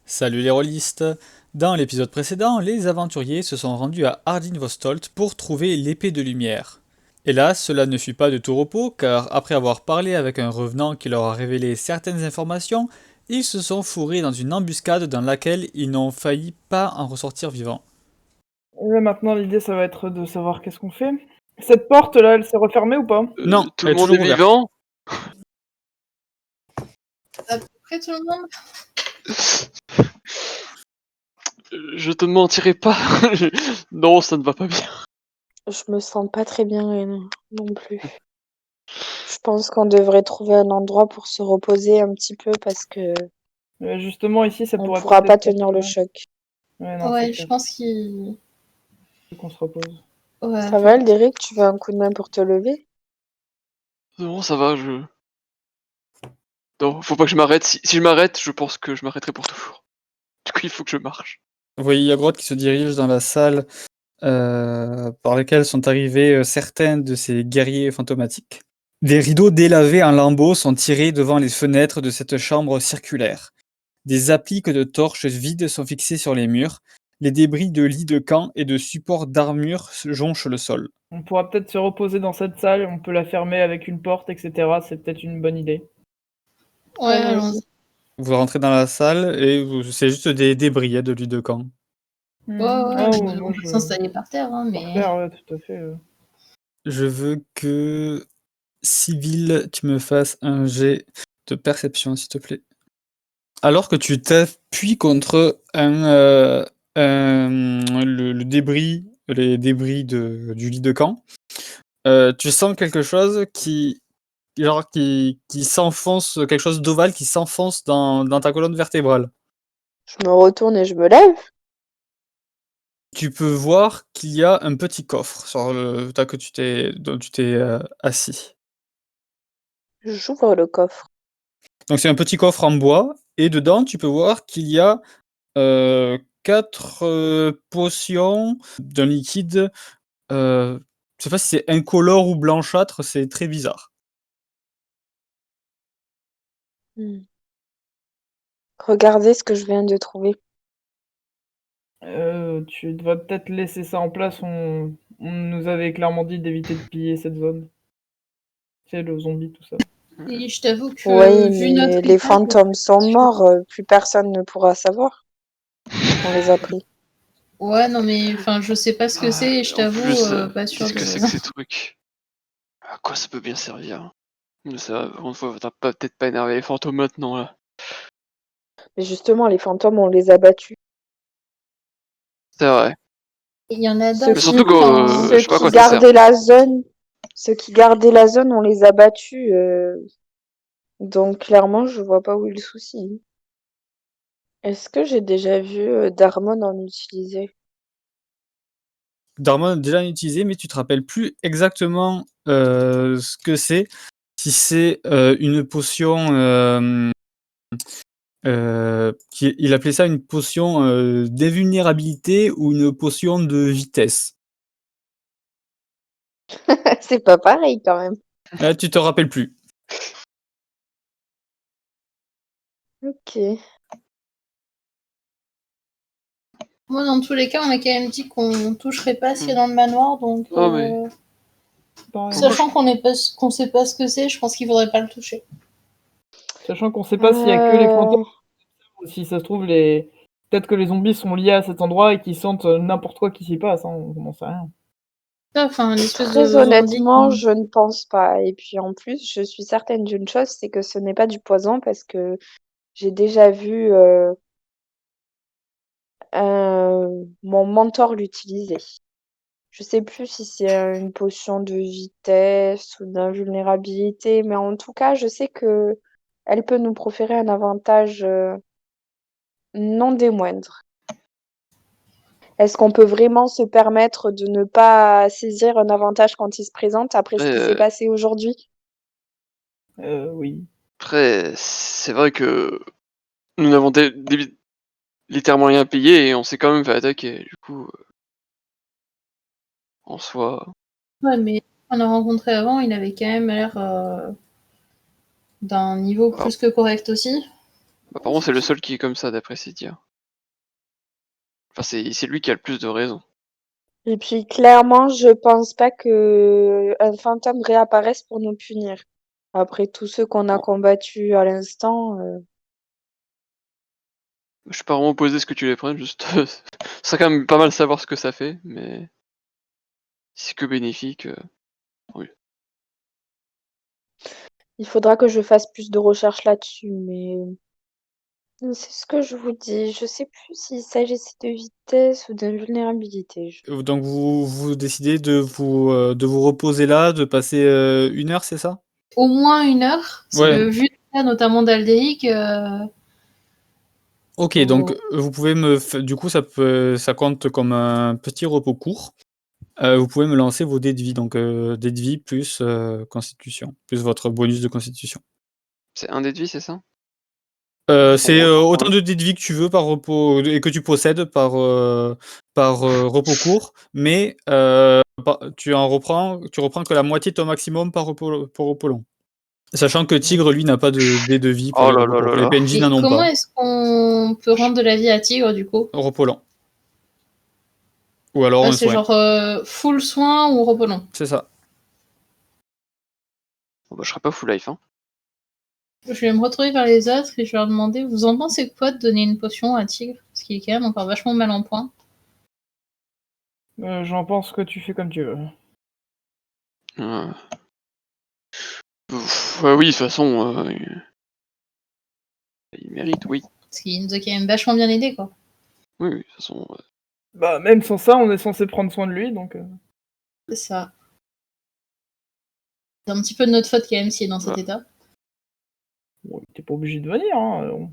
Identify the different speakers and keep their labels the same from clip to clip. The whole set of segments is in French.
Speaker 1: Salut les rôlistes! Dans l'épisode précédent, les aventuriers se sont rendus à Ardinvostolt pour trouver l'épée de lumière. Hélas, cela ne fut pas de tout repos, car après avoir parlé avec un revenant qui leur a révélé certaines informations, ils se sont fourrés dans une embuscade dans laquelle ils n'ont failli pas en ressortir vivants.
Speaker 2: Là, maintenant, l'idée, ça va être de savoir qu'est-ce qu'on fait. Cette porte-là, elle s'est refermée ou pas?
Speaker 1: Non,
Speaker 3: Tout
Speaker 1: elle
Speaker 3: le
Speaker 1: est
Speaker 3: monde est
Speaker 1: toujours ouverte.
Speaker 3: vivant.
Speaker 4: À peu près tout le monde.
Speaker 3: Je te mentirai pas. Non, ça ne va pas bien.
Speaker 5: Je me sens pas très bien non plus. Je pense qu'on devrait trouver un endroit pour se reposer un petit peu parce que
Speaker 2: Justement, ici, ça
Speaker 5: on
Speaker 2: pourrait
Speaker 5: pourra pas
Speaker 2: peut-être
Speaker 5: tenir le
Speaker 2: être-
Speaker 5: choc.
Speaker 2: Ouais, non,
Speaker 4: Ouais,
Speaker 2: c'est
Speaker 4: je
Speaker 2: clair.
Speaker 4: pense qu'il.
Speaker 2: Faut qu'on se repose.
Speaker 4: Ouais,
Speaker 5: Ça va, Aldéric, tu veux un coup de main pour te lever?
Speaker 3: Non, ça va, Non, faut pas que je m'arrête. Si je m'arrête, je pense que je m'arrêterai pour toujours. Du coup, il faut que je marche.
Speaker 1: Vous voyez Yagrod qui se dirige dans la salle par laquelle sont arrivés certains de ces guerriers fantomatiques. Des rideaux délavés en lambeaux sont tirés devant les fenêtres de cette chambre circulaire. Des appliques de torches vides sont fixées sur les murs. Les débris de lits de camp et de supports d'armure jonchent le sol.
Speaker 2: On pourra peut-être se reposer dans cette salle, on peut la fermer avec une porte, etc. C'est peut-être une bonne idée.
Speaker 4: ouais,
Speaker 5: Allons-y.
Speaker 4: allons-y.
Speaker 1: Vous rentrez dans la salle et c'est juste des débris de lits de camp.
Speaker 4: Ouais,
Speaker 2: Ah,
Speaker 4: ouais,
Speaker 2: moi,
Speaker 4: on peut s'installer par terre, hein,
Speaker 2: Par
Speaker 4: mais.
Speaker 2: terre, ouais, tout à fait.
Speaker 1: Je veux que Sibyl, tu me fasses un jet de perception, s'il te plaît. Alors que tu t'appuies contre le débris, les débris du lit de camp, tu sens quelque chose qui s'enfonce, quelque chose d'ovale qui s'enfonce dans ta colonne vertébrale.
Speaker 5: Je me retourne et je me lève.
Speaker 1: Tu peux voir qu'il y a un petit coffre sur le tas dont tu t'es assis.
Speaker 5: J'ouvre le coffre.
Speaker 1: Donc c'est un petit coffre en bois et dedans tu peux voir qu'il y a 4 potions d'un liquide. Je sais pas si c'est incolore ou blanchâtre, c'est très bizarre.
Speaker 5: Hmm. Regardez ce que je viens de trouver.
Speaker 2: Tu devrais peut-être laisser ça en place. On nous avait clairement dit d'éviter de piller cette zone. Tu sais, le zombie, tout ça.
Speaker 4: Et je t'avoue que,
Speaker 5: Oui,
Speaker 4: vu
Speaker 5: mais
Speaker 4: notre
Speaker 5: les
Speaker 4: état,
Speaker 5: fantômes sont morts, plus personne ne pourra savoir qu'on les a pris.
Speaker 4: Ouais, non, mais enfin, je sais pas ce que c'est, et je
Speaker 3: En
Speaker 4: t'avoue,
Speaker 3: plus,
Speaker 4: pas sûr
Speaker 3: qu'est-ce
Speaker 4: de.
Speaker 3: que c'est que ces trucs? À quoi ça peut bien servir? Mais ça, encore une fois, t'as peut-être pas énervé les fantômes maintenant, là.
Speaker 5: Mais justement, les fantômes, on les a battus.
Speaker 3: C'est vrai.
Speaker 4: Il y en a
Speaker 5: Ceux
Speaker 4: d'autres.
Speaker 3: Mais surtout
Speaker 5: qui,
Speaker 3: que
Speaker 4: Enfin,
Speaker 3: je
Speaker 5: ceux
Speaker 3: sais pas à
Speaker 5: qui
Speaker 3: quoi ça sert.
Speaker 5: gardaient la zone, ceux qui gardaient la zone, on les a battus. Donc clairement, je vois pas où est le souci. Est-ce que j'ai déjà vu Darmon en utiliser?
Speaker 1: Darmon a déjà utilisé, mais tu te rappelles plus exactement ce que c'est. Si c'est une potion, il appelait ça une potion d'invulnérabilité ou une potion de vitesse.
Speaker 5: C'est pas pareil quand même.
Speaker 1: Tu te rappelles plus.
Speaker 5: Ok.
Speaker 4: moi, dans tous les cas, on a quand même dit qu'on toucherait pas ce qu'il y a dans le manoir, donc.
Speaker 3: Oh, mais-
Speaker 4: Sachant qu'on sait pas ce que c'est, je pense qu'il faudrait pas le toucher.
Speaker 2: Sachant qu'on sait pas s'il y a que les
Speaker 5: Euh,
Speaker 2: fantômes ou si ça se trouve, peut-être que les zombies sont liés à cet endroit et qu'ils sentent n'importe quoi qui s'y passe, hein, on n'en sait rien.
Speaker 4: Enfin, l'espèce de
Speaker 5: Très
Speaker 4: zombie
Speaker 5: honnêtement,
Speaker 4: qui-
Speaker 5: je ne pense pas. Et puis en plus, je suis certaine d'une chose, c'est que ce n'est pas du poison parce que j'ai déjà vu mon mentor l'utiliser. Je sais plus si c'est une potion de vitesse ou d'invulnérabilité, mais en tout cas, je sais que elle peut nous proférer un avantage non des moindres. Est-ce qu'on peut vraiment se permettre de ne pas saisir un avantage quand il se présente après ce qui s'est passé aujourd'hui?
Speaker 2: Oui.
Speaker 3: Après, c'est vrai que nous n'avons littéralement rien payé et on s'est quand même fait attaquer. Du coup, en soi.
Speaker 4: Ouais, mais on a rencontré avant, il avait quand même l'air d'un niveau
Speaker 3: Alors,
Speaker 4: plus que correct aussi.
Speaker 3: Apparemment, c'est le seul qui est comme ça, d'après ses dires. Enfin, c'est lui qui a le plus de raison.
Speaker 5: Et puis clairement, je pense pas que un fantôme réapparaisse pour nous punir. Après tous ceux qu'on a
Speaker 3: Non.
Speaker 5: combattus à l'instant,
Speaker 3: Je suis pas vraiment opposé à ce que tu les prennes, juste. Ce serait quand même pas mal de savoir ce que ça fait, mais. Si c'est que bénéfique. Oui.
Speaker 5: il faudra que je fasse plus de recherches là-dessus, mais c'est ce que je vous dis. Je sais plus s'il s'agissait de vitesse ou d'invulnérabilité.
Speaker 1: Donc vous décidez de vous reposer là, de passer 1 heure, c'est ça?
Speaker 4: Au moins 1 heure, parce
Speaker 1: Ouais.
Speaker 4: que vu le cas notamment d'Aldéric,
Speaker 1: Ok, donc vous pouvez du coup ça compte comme un petit repos court. Vous pouvez me lancer vos dés de vie, donc dés de vie plus constitution, plus votre bonus de constitution.
Speaker 3: C'est un dé de vie, c'est ça?
Speaker 1: C'est
Speaker 3: Bon,
Speaker 1: autant de dés de vie que tu veux par repos et que tu possèdes par repos court, mais tu reprends que la moitié de ton maximum par repos long. Sachant que Tigre, lui, n'a pas de dés de vie pour
Speaker 3: Oh
Speaker 1: les
Speaker 3: là
Speaker 1: repos
Speaker 3: là
Speaker 1: courts.
Speaker 3: là
Speaker 1: Les
Speaker 3: là.
Speaker 1: PNJ
Speaker 4: et
Speaker 1: n'en ont
Speaker 4: comment
Speaker 1: pas.
Speaker 4: est-ce qu'on peut rendre de la vie à Tigre du coup?
Speaker 1: Repos long. Ou alors un
Speaker 4: C'est
Speaker 1: soin.
Speaker 4: genre full soin ou repos long?
Speaker 1: C'est ça.
Speaker 3: Bon, bah, je serai pas full life, hein.
Speaker 4: Je vais me retrouver vers les autres et je vais leur demander, vous en pensez quoi de donner une potion à Tigre? Parce qu'il est quand même encore vachement mal en point.
Speaker 2: J'en pense que tu fais comme tu veux.
Speaker 3: Oui, de toute façon, il mérite, oui.
Speaker 4: Parce qu'il nous a quand même vachement bien aidé quoi.
Speaker 3: Oui, de toute façon.
Speaker 2: Bah, même sans ça, on est censé prendre soin de lui, donc...
Speaker 4: C'est ça. C'est un petit peu de notre faute quand même s'il est dans cet
Speaker 3: Ouais.
Speaker 4: état.
Speaker 2: Bon, t'es pas obligé de venir, hein.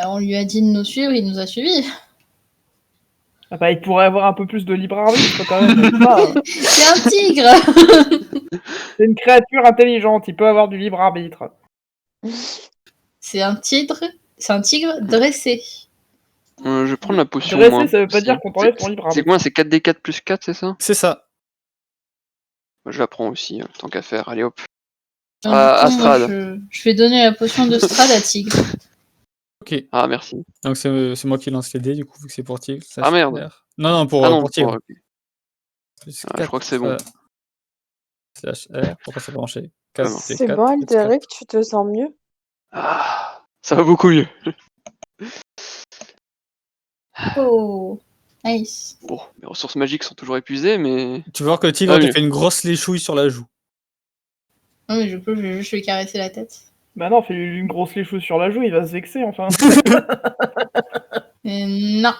Speaker 4: On lui a dit de nous suivre, il nous a suivis.
Speaker 2: Ah bah, il pourrait avoir un peu plus de libre arbitre, quand même. C'est ça, hein.
Speaker 4: C'est un tigre.
Speaker 2: C'est une créature intelligente, il peut avoir du libre arbitre.
Speaker 4: C'est un tigre dressé.
Speaker 3: Je vais prendre la potion.
Speaker 2: Dresser,
Speaker 3: moi,
Speaker 2: ça veut pas
Speaker 3: aussi.
Speaker 2: dire qu'on t'enlève ton libre
Speaker 3: C'est
Speaker 2: arbitre.
Speaker 3: quoi? C'est 4d4 plus 4, c'est ça?
Speaker 1: C'est ça.
Speaker 3: Je la prends aussi, tant qu'à faire. Allez hop.
Speaker 4: Donc,
Speaker 3: À
Speaker 4: du coup, moi,
Speaker 3: Strad.
Speaker 4: je vais donner la potion de Strad à Tigre.
Speaker 1: Ok.
Speaker 3: Ah, merci.
Speaker 1: Donc c'est moi qui lance les dés, du coup, vu que c'est pour Tigre.
Speaker 3: Ah, merde.
Speaker 1: Non, pour Tigre.
Speaker 3: Ok.
Speaker 1: Plus
Speaker 3: Je crois que c'est bon.
Speaker 1: Slash R, pourquoi c'est branché?
Speaker 3: Ah, non.
Speaker 5: c'est bon, Alderic, tu te sens mieux?
Speaker 3: Ah, ça va beaucoup mieux.
Speaker 4: Oh, nice.
Speaker 3: Bon, mes ressources magiques sont toujours épuisées, mais.
Speaker 1: Tu vois que Tigre
Speaker 3: Ah,
Speaker 1: te
Speaker 3: mieux.
Speaker 1: fait une grosse léchouille sur la joue.
Speaker 4: Non, mais du coup, je vais juste lui caresser la tête.
Speaker 2: Bah non, fais-lui une grosse léchouille sur la joue, il va se vexer, enfin.
Speaker 4: Non.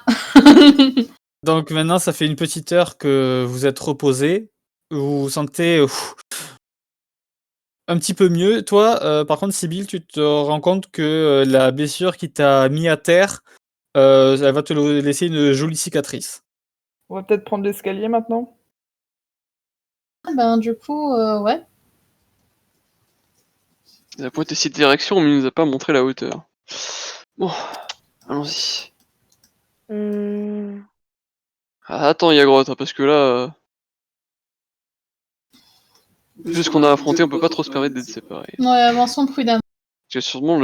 Speaker 1: Donc maintenant, ça fait une petite heure que vous êtes reposé. Vous vous sentez un petit peu mieux. Toi, par contre, Sybille, tu te rends compte que la blessure qui t'a mis à terre, elle va te laisser une jolie cicatrice.
Speaker 2: On va peut-être prendre l'escalier maintenant.
Speaker 4: Ben, du coup, ouais.
Speaker 3: Il a pointé cette direction, mais il nous a pas montré la hauteur. Bon, allons-y. Ah, attends, Yagrotte, parce que là. Vu ce qu'on a affronté, on peut pas trop se permettre d'être séparés.
Speaker 4: Ouais, avançons prudemment.
Speaker 3: Parce que sûrement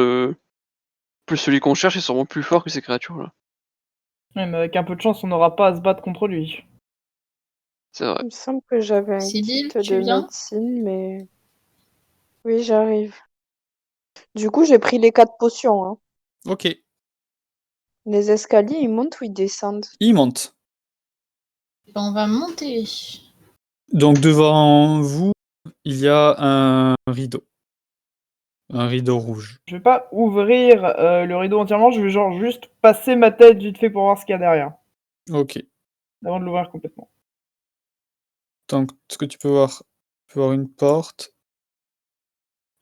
Speaker 3: plus celui qu'on cherche est sûrement plus fort que ces créatures-là.
Speaker 2: Ouais, mais avec un peu de chance, on n'aura pas à se battre contre lui.
Speaker 3: C'est vrai.
Speaker 5: Il me semble que j'avais un
Speaker 4: Sybille,
Speaker 5: kit
Speaker 4: tu
Speaker 5: de
Speaker 4: viens?
Speaker 5: médecine, mais... Oui, j'arrive. Du coup, j'ai pris les 4 potions, hein.
Speaker 1: Ok.
Speaker 5: Les escaliers, ils montent ou ils descendent?
Speaker 1: Il monte.
Speaker 4: Ben, on va monter.
Speaker 1: Donc devant vous, il y a un rideau. Un rideau rouge.
Speaker 2: Je vais pas ouvrir le rideau entièrement, je vais genre juste passer ma tête vite fait pour voir ce qu'il y a derrière.
Speaker 1: Ok.
Speaker 2: Avant de l'ouvrir complètement.
Speaker 1: Donc ce que tu peux voir une porte,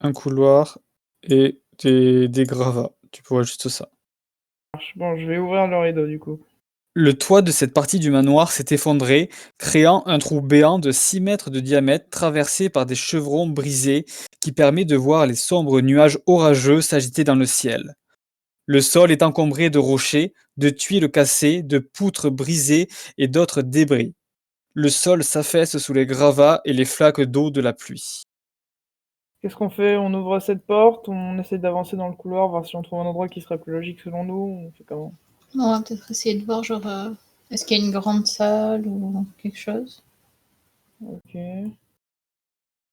Speaker 1: un couloir et des gravats. Tu peux voir juste ça.
Speaker 2: Bon, je vais ouvrir le rideau du coup.
Speaker 1: Le toit de cette partie du manoir s'est effondré, créant un trou béant de 6 mètres de diamètre traversé par des chevrons brisés qui permet de voir les sombres nuages orageux s'agiter dans le ciel. Le sol est encombré de rochers, de tuiles cassées, de poutres brisées et d'autres débris. Le sol s'affaisse sous les gravats et les flaques d'eau de la pluie.
Speaker 2: Qu'est-ce qu'on fait? On ouvre cette porte, on essaie d'avancer dans le couloir, voir si on trouve un endroit qui serait plus logique selon nous, on fait comment?
Speaker 4: On va peut-être essayer de voir, genre, est-ce qu'il y a une grande salle ou quelque chose?
Speaker 2: Ok.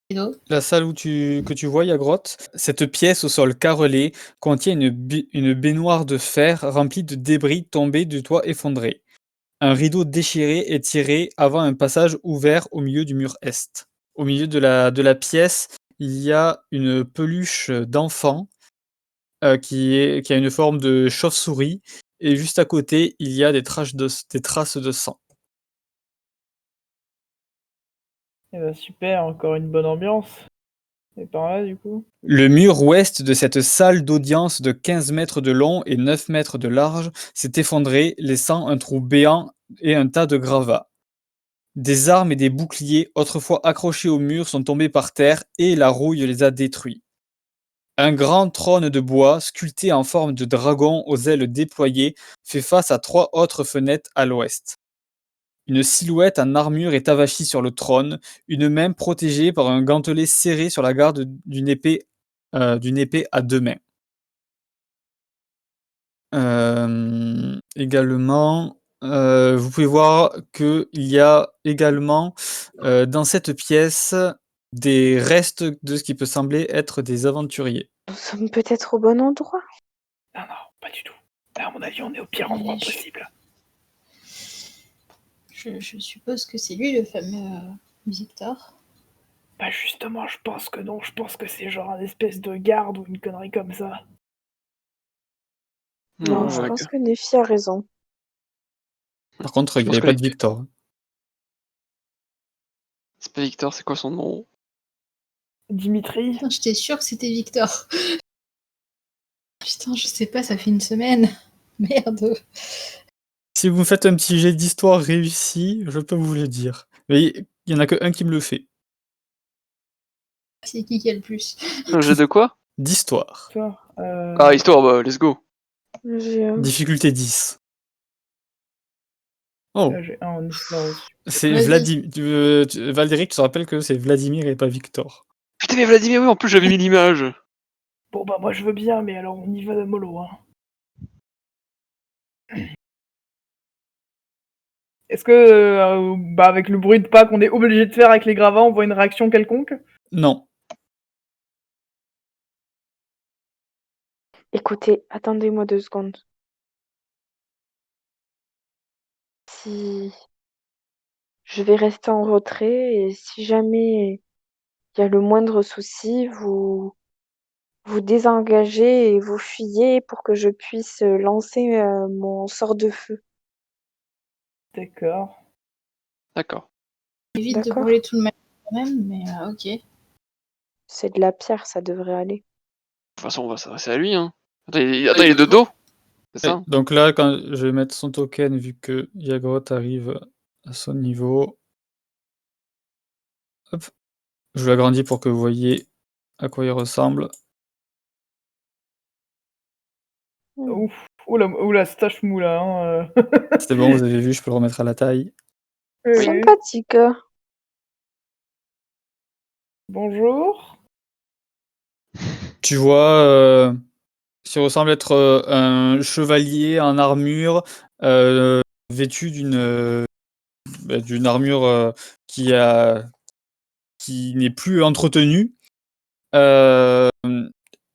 Speaker 4: Rideau.
Speaker 1: La salle que tu vois, Yagrotte, cette pièce au sol carrelé contient une baignoire de fer remplie de débris tombés du toit effondré. Un rideau déchiré est tiré avant un passage ouvert au milieu du mur est. Au milieu de la pièce, il y a une peluche d'enfant qui a une forme de chauve-souris, et juste à côté, il y a des traces de sang.
Speaker 2: Eh ben super, encore une bonne ambiance. Et par là, du coup?
Speaker 1: Le mur ouest de cette salle d'audience de 15 mètres de long et 9 mètres de large s'est effondré, laissant un trou béant et un tas de gravats. Des armes et des boucliers autrefois accrochés au mur sont tombés par terre et la rouille les a détruits. Un grand trône de bois, sculpté en forme de dragon aux ailes déployées, fait face à 3 autres fenêtres à l'ouest. Une silhouette en armure est avachie sur le trône, une main protégée par un gantelet serré sur la garde d'une épée à 2 mains. Également, vous pouvez voir qu'il y a également, dans cette pièce, des restes de ce qui peut sembler être des aventuriers.
Speaker 5: Nous sommes peut-être au bon endroit.
Speaker 2: Non, pas du tout. Là, à mon avis, on est au pire endroit
Speaker 4: Mais
Speaker 2: possible.
Speaker 4: Je suppose que c'est lui, le fameux Victor.
Speaker 2: Bah justement, je pense que non, je pense que c'est genre un espèce de garde ou une connerie comme ça.
Speaker 5: Non, je pense que Nephi a raison.
Speaker 1: Par contre, il n'y
Speaker 3: pense
Speaker 1: avait
Speaker 3: que
Speaker 1: pas
Speaker 3: les-
Speaker 1: de Victor.
Speaker 3: C'est pas Victor, c'est quoi son nom?
Speaker 2: Dimitri?
Speaker 4: Putain, j'étais sûre que c'était Victor. Putain, je sais pas, ça fait une semaine. Merde.
Speaker 1: Si vous me faites un petit jet d'histoire réussi, je peux vous le dire. Mais il y en a que un qui me le fait.
Speaker 4: C'est qui a le plus?
Speaker 3: Un jeu de quoi?
Speaker 1: D'histoire.
Speaker 2: Toi
Speaker 3: Ah, histoire, bah, let's go.
Speaker 5: J'ai
Speaker 1: Difficulté 10. Oh,
Speaker 2: J'ai un en histoire aussi.
Speaker 1: c'est
Speaker 4: Vas-y.
Speaker 1: Vladimir. Valdéric, tu te rappelles que c'est Vladimir et pas Victor.
Speaker 3: Putain, mais Vladimir, oui, en plus, j'avais mis l'image.
Speaker 2: Bon bah moi je veux bien, mais alors on y va de mollo, hein. Est-ce que, bah avec le bruit de pas qu'on est obligé de faire avec les gravats, on voit une réaction quelconque?
Speaker 1: Non.
Speaker 5: Écoutez, attendez-moi 2 secondes. Si je vais rester en retrait et si jamais il y a le moindre souci, vous désengagez et vous fuyez pour que je puisse lancer mon sort de feu.
Speaker 2: D'accord.
Speaker 3: D'accord.
Speaker 4: Évite de
Speaker 5: D'accord.
Speaker 4: brûler tout le matériel quand même, mais ok.
Speaker 5: C'est de la pierre, ça devrait aller.
Speaker 3: De toute façon, on va s'adresser à lui, hein. Attends, il est de dos? C'est ça?
Speaker 1: Ouais, donc là, quand je vais mettre son token, vu que Yagrot arrive à son niveau. Hop. Je l'agrandis pour que vous voyez à quoi il ressemble.
Speaker 2: Ouf. Oula, stache mou là, hein.
Speaker 1: C'est bon, vous avez vu, je peux le remettre à la taille.
Speaker 2: Oui.
Speaker 5: Sympathique.
Speaker 2: Bonjour.
Speaker 1: Tu vois, ce qui ressemble être un chevalier en armure, vêtu d'une armure qui n'est plus entretenue,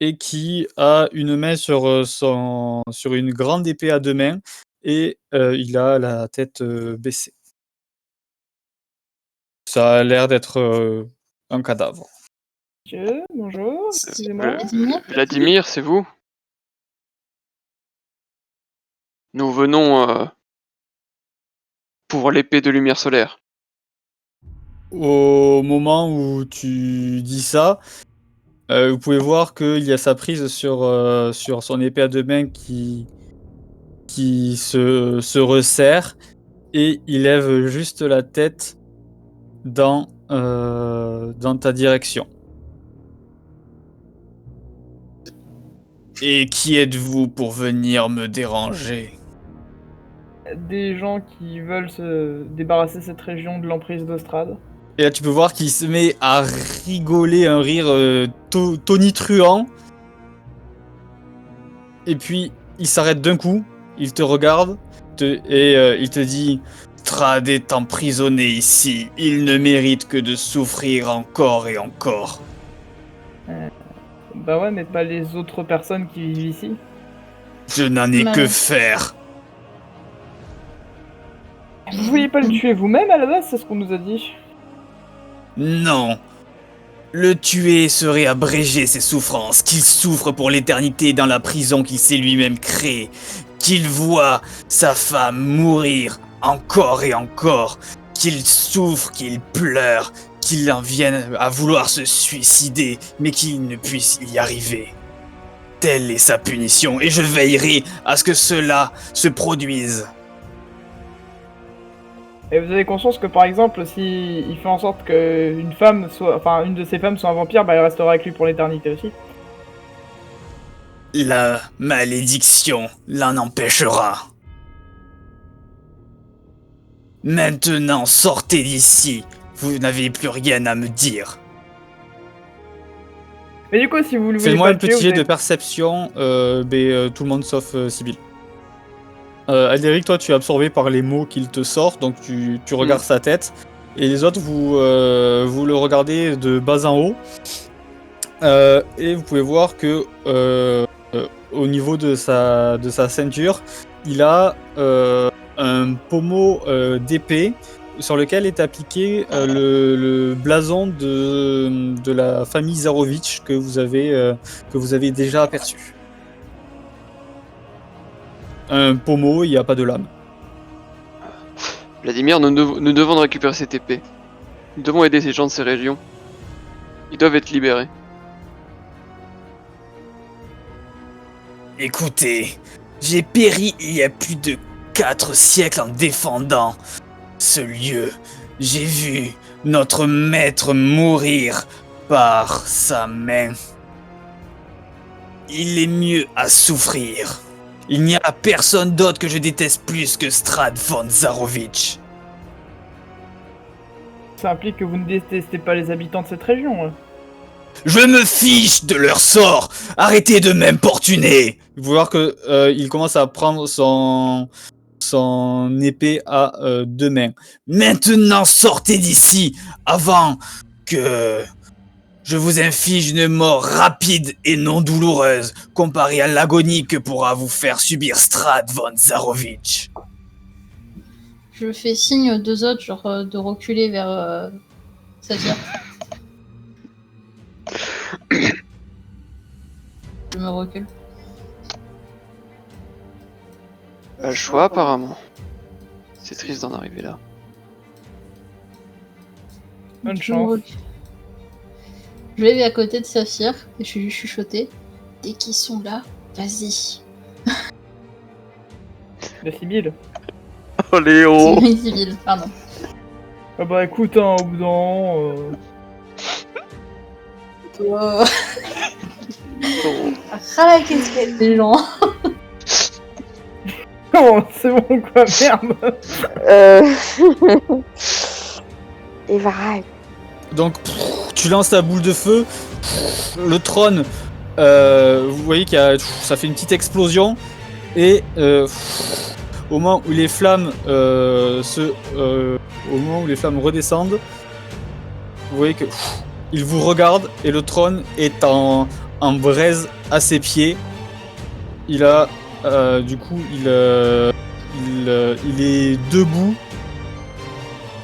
Speaker 1: et qui a une main sur une grande épée à 2 mains, et il a la tête baissée. Ça a l'air d'être un cadavre.
Speaker 2: Monsieur, bonjour, excusez-moi.
Speaker 3: Vladimir, c'est vous? Nous venons pour l'épée de lumière solaire.
Speaker 1: Au moment où tu dis ça, vous pouvez voir qu'il y a sa prise sur son épée à 2 mains qui se resserre, et il lève juste la tête dans ta direction. Et qui êtes-vous pour venir me déranger?
Speaker 2: Des gens qui veulent se débarrasser de cette région de l'emprise d'Ostrade.
Speaker 1: Et là, tu peux voir qu'il se met à rigoler, un rire tonitruant. Et puis, il s'arrête d'un coup, il te regarde, et il te dit « Strahd est emprisonné ici, il ne mérite que de souffrir encore et encore.
Speaker 2: Bah ouais, mais pas les autres personnes qui vivent ici.
Speaker 1: Je n'en ai
Speaker 4: Mais-
Speaker 1: que faire. »
Speaker 2: Vous vouliez pas le tuer vous-même à la base, c'est ce qu'on nous a dit.
Speaker 1: Non. Le tuer serait abréger ses souffrances, qu'il souffre pour l'éternité dans la prison qu'il s'est lui-même créée, qu'il voit sa femme mourir encore et encore, qu'il souffre, qu'il pleure, qu'il en vienne à vouloir se suicider, mais qu'il ne puisse y arriver. Telle est sa punition, et je veillerai à ce que cela se produise.
Speaker 2: Et vous avez conscience que par exemple, si il fait en sorte que une femme soit, enfin une de ses femmes soit un vampire, bah elle restera avec lui pour l'éternité aussi.
Speaker 1: La malédiction l'en empêchera. Maintenant, sortez d'ici. Vous n'avez plus rien à me dire.
Speaker 2: Mais du coup, si vous le voulez
Speaker 1: Fais-moi
Speaker 2: pas
Speaker 1: un
Speaker 2: le tuer,
Speaker 1: petit
Speaker 2: vous
Speaker 1: jet de
Speaker 2: avez...
Speaker 1: perception, tout le monde sauf Sibyl. Aldéric, toi, tu es absorbé par les mots qu'il te sort, donc tu regardes sa tête. Et les autres, vous le regardez de bas en haut. Et vous pouvez voir que au niveau de sa ceinture, il a un pommeau d'épée sur lequel est appliqué le blason de la famille Zarovitch que vous avez déjà aperçu. Un pommeau, il n'y a pas de lame.
Speaker 3: Vladimir, nous devons récupérer cette épée. Nous devons aider ces gens de ces régions. Ils doivent être libérés.
Speaker 1: Écoutez, j'ai péri il y a plus de 4 siècles en défendant ce lieu. J'ai vu notre maître mourir par sa main. Il est mieux à souffrir. Il n'y a personne d'autre que je déteste plus que Strahd von Zarovitch.
Speaker 2: Ça implique que vous ne détestez pas les habitants de cette région. Hein.
Speaker 1: Je me fiche de leur sort. Arrêtez de m'importuner. Vous voyez que il commence à prendre son épée à 2 mains. Maintenant, sortez d'ici avant que je vous inflige une mort rapide et non douloureuse comparée à l'agonie que pourra vous faire subir Strahd von Zarovitch.
Speaker 4: Je fais signe aux deux autres, genre de reculer vers Saphir. Je me recule.
Speaker 3: Pas le choix apparemment. C'est triste d'en arriver là.
Speaker 2: Bonne
Speaker 4: Je
Speaker 2: chance.
Speaker 4: me recule. Je vais à côté de Saphir et je lui chuchoter. Dès qu'ils sont là, vas-y.
Speaker 2: La Sibylle.
Speaker 3: Oh Léo!
Speaker 4: C'est civil, pardon.
Speaker 2: Ah bah écoute, hein, au bout d'un moment...
Speaker 4: Toi,
Speaker 3: Oh.
Speaker 4: ras la casquette des gens.
Speaker 2: Oh, c'est bon quoi, merde.
Speaker 5: Et voilà.
Speaker 1: Donc, tu lances ta boule de feu. Le trône, vous voyez ça fait une petite explosion. Et au moment où les flammes redescendent, vous voyez que il vous regarde et le trône est en braise à ses pieds. Il a du coup il est debout.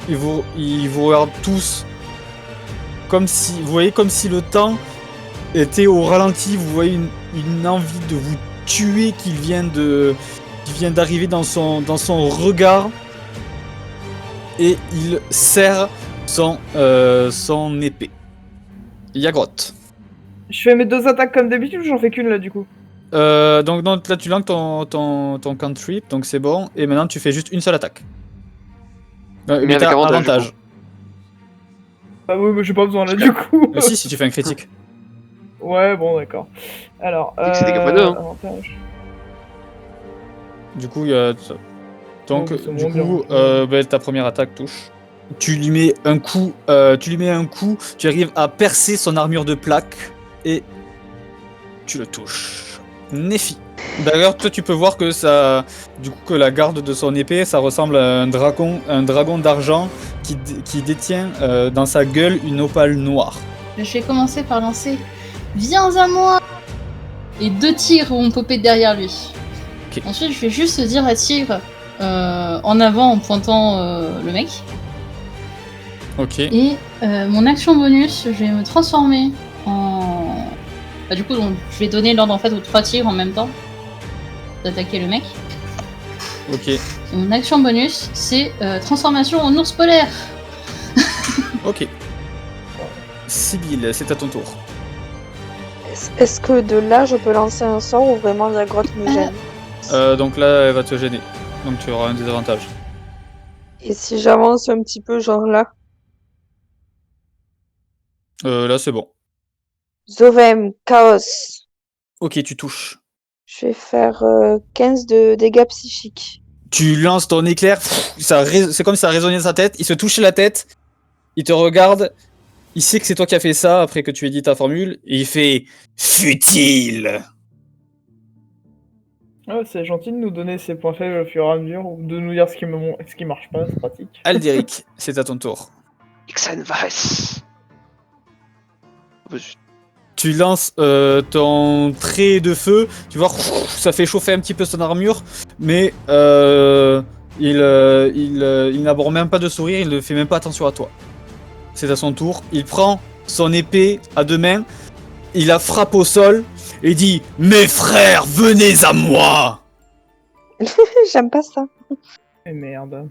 Speaker 1: Il vous regarde tous comme si le temps était au ralenti. Vous voyez une envie de vous tuer qui vient d'arriver dans son regard, et il serre son épée. Yagrotte.
Speaker 2: Je fais mes 2 attaques comme d'habitude ou j'en fais qu'une là du coup?
Speaker 1: Donc non, là tu lances ton cantrip, donc c'est bon, et maintenant tu fais juste une seule attaque. Mais
Speaker 3: avec
Speaker 1: t'as
Speaker 3: avantage,
Speaker 1: avantage.
Speaker 2: Ah oui, mais j'ai pas besoin là du coup.
Speaker 1: Si tu fais un critique.
Speaker 2: Ouais, bon d'accord. Alors,
Speaker 3: Dis que c'est des cas x2, hein.
Speaker 2: avantage.
Speaker 1: Du coup, il y a ça. Donc,
Speaker 2: Oh, c'est
Speaker 1: du
Speaker 2: moins
Speaker 1: coup,
Speaker 2: bien.
Speaker 1: ta première attaque touche. Tu lui mets un coup, tu arrives à percer son armure de plaque et tu le touches. Néphi. D'ailleurs, toi tu peux voir que ça, du coup que la garde de son épée, ça ressemble à un dragon d'argent qui détient dans sa gueule une opale noire.
Speaker 4: Je vais commencer par lancer Viens à moi! Et 2 tigres vont popper derrière lui.
Speaker 1: Ok.
Speaker 4: Ensuite, je vais juste dire à Tigre en avant en pointant le mec.
Speaker 1: Ok.
Speaker 4: Et mon action bonus, je vais me transformer en. Bah, du coup, donc, je vais donner l'ordre en fait aux 3 tigres en même temps d'attaquer le mec.
Speaker 1: Ok.
Speaker 4: Et mon action bonus, c'est transformation en ours polaire.
Speaker 1: Ok. Sibylle, c'est à ton tour.
Speaker 5: Est-ce que de là, je peux lancer un sort ou vraiment la grotte me gêne?
Speaker 1: Donc là, elle va te gêner. Donc tu auras un désavantage.
Speaker 5: Et si j'avance un petit peu, genre là?
Speaker 1: Là, c'est bon.
Speaker 5: Zovem, chaos.
Speaker 1: Ok, tu touches.
Speaker 5: Je vais faire 15 de dégâts psychiques.
Speaker 1: Tu lances ton éclair, c'est comme si ça résonnait dans sa tête. Il se touche la tête, il te regarde, il sait que c'est toi qui as fait ça après que tu aies dit ta formule, et il fait futile.
Speaker 2: Ah, c'est gentil de nous donner ses points faibles au fur et à mesure, ou de nous dire ce qui marche pas, c'est pratique.
Speaker 1: Aldéric, c'est à ton tour.
Speaker 3: Ixen Vares. Oh, zut.
Speaker 1: Tu lances ton trait de feu, tu vois, ça fait chauffer un petit peu son armure, mais il n'aborde même pas de sourire, il ne fait même pas attention à toi. C'est à son tour, il prend son épée à 2 mains, il la frappe au sol et dit « Mes frères, venez à moi !»
Speaker 5: J'aime pas ça.
Speaker 2: Et merde.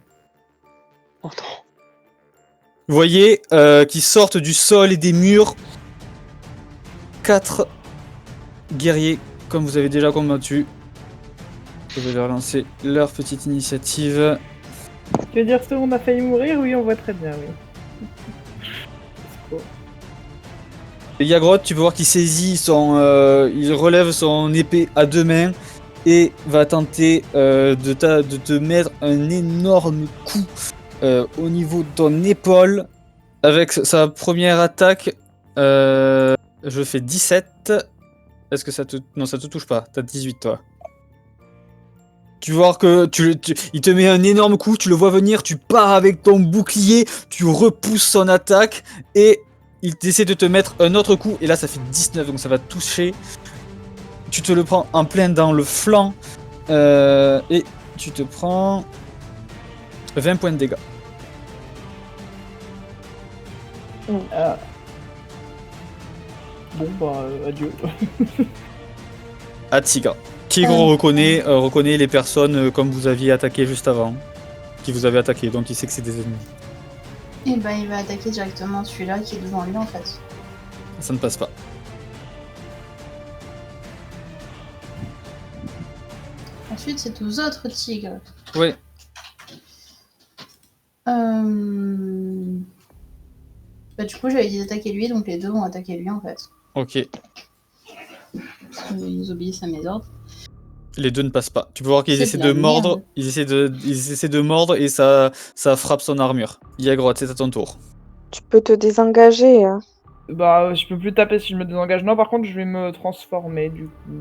Speaker 3: Oh non.
Speaker 1: Vous voyez qu'ils sortent du sol et des murs 4 guerriers, comme vous avez déjà combattu. Je vais leur lancer leur petite initiative.
Speaker 2: Tu veux dire ça, on a failli mourir? Oui, on voit très bien, oui.
Speaker 1: Yagrod, tu peux voir qu'il saisit il relève son épée à 2 mains et va tenter de te mettre un énorme coup au niveau de ton épaule. Avec sa première attaque, je fais 17. Est-ce que ça te... Non, ça te touche pas. T'as 18, toi. Tu vois que il te met un énorme coup, tu le vois venir, tu pars avec ton bouclier, tu repousses son attaque et il essaie de te mettre un autre coup. Et là, ça fait 19, donc ça va toucher. Tu te le prends en plein dans le flanc et tu te prends 20 points de dégâts.
Speaker 2: Ah. Bon, bah, adieu.
Speaker 1: À Tigre. Tigre reconnaît les personnes comme vous aviez attaqué juste avant. Qui vous avez attaqué, donc il sait que c'est des ennemis.
Speaker 4: Et bah, il va attaquer directement celui-là qui est devant lui en fait.
Speaker 1: Ça ne passe pas.
Speaker 4: Ensuite, c'est aux autres tigres.
Speaker 1: Ouais.
Speaker 4: Bah, du coup, j'avais dit d'attaquer lui, donc les deux vont attaquer lui en fait.
Speaker 1: Ok.
Speaker 4: Parce qu'ils obéissent à mes ordres.
Speaker 1: Les deux ne passent pas. Tu peux voir qu'ils
Speaker 4: C'est
Speaker 1: essaient
Speaker 4: de la
Speaker 1: de mordre.
Speaker 4: merde.
Speaker 1: Ils essaient de mordre et ça frappe son armure. Yagrod, c'est à ton tour.
Speaker 5: Tu peux te désengager. Hein.
Speaker 2: Bah, je peux plus taper si je me désengage. Non, par contre, je vais me transformer, du coup.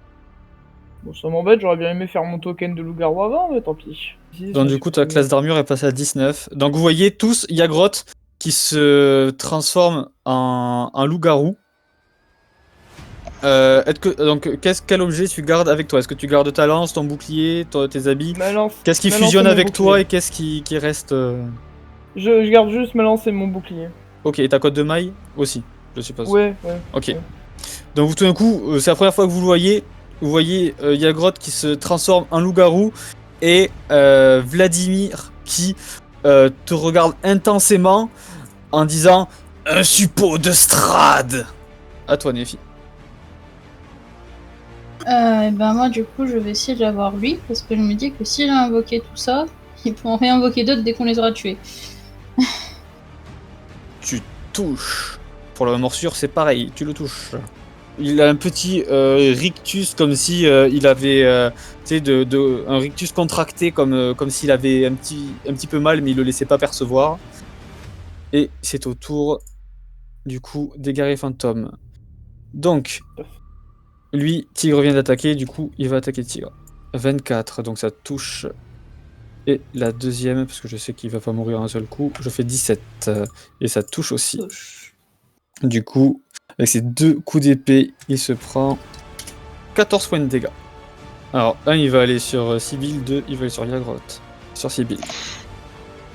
Speaker 2: Bon, ça m'embête, j'aurais bien aimé faire mon token de loup-garou avant, mais tant pis. Si,
Speaker 1: Donc
Speaker 2: ça
Speaker 1: du coup, ta
Speaker 2: supprime.
Speaker 1: classe d'armure est passée à 19. Donc vous voyez tous Yagrod qui se transforme en loup-garou. Quel objet tu gardes avec toi? Est-ce que tu gardes ta lance, ton bouclier, tes habits?
Speaker 2: Ma lance.
Speaker 1: Qu'est-ce qui
Speaker 2: ma lance
Speaker 1: fusionne
Speaker 2: et mon
Speaker 1: avec toi
Speaker 2: bouclier.
Speaker 1: et qu'est-ce qui reste
Speaker 2: Je garde juste ma lance et mon bouclier.
Speaker 1: Ok, et ta cote de maille aussi, je suppose.
Speaker 2: Ouais.
Speaker 1: Ok.
Speaker 2: ouais.
Speaker 1: Donc tout d'un coup, c'est la première fois que vous le voyez. Vous voyez Yagrod qui se transforme en loup-garou et Vladimir qui te regarde intensément en disant « Un suppôt de Strad !» À toi, Néphi.
Speaker 4: Et ben moi, du coup, je vais essayer de l'avoir lui, parce que je me dis que s'il a invoqué tout ça, il peut en réinvoquer d'autres dès qu'on les aura tués.
Speaker 1: Tu touches. Pour la morsure, c'est pareil, tu le touches. Il a un petit rictus comme si il avait un rictus contracté comme s'il avait un petit peu mal mais il le laissait pas percevoir. Et c'est au tour, du coup, des guerriers fantômes. Donc, lui, Tigre vient d'attaquer, du coup, il va attaquer Tigre. 24, donc ça touche. Et la deuxième, parce que je sais qu'il va pas mourir un seul coup, je fais 17. Et ça touche aussi.
Speaker 4: Touche.
Speaker 1: Du coup, avec ses 2 coups d'épée, il se prend 14 points de dégâts. Alors, un, il va aller sur Sibyl, 2, il va aller sur Yagrotte. Sur Sibyl.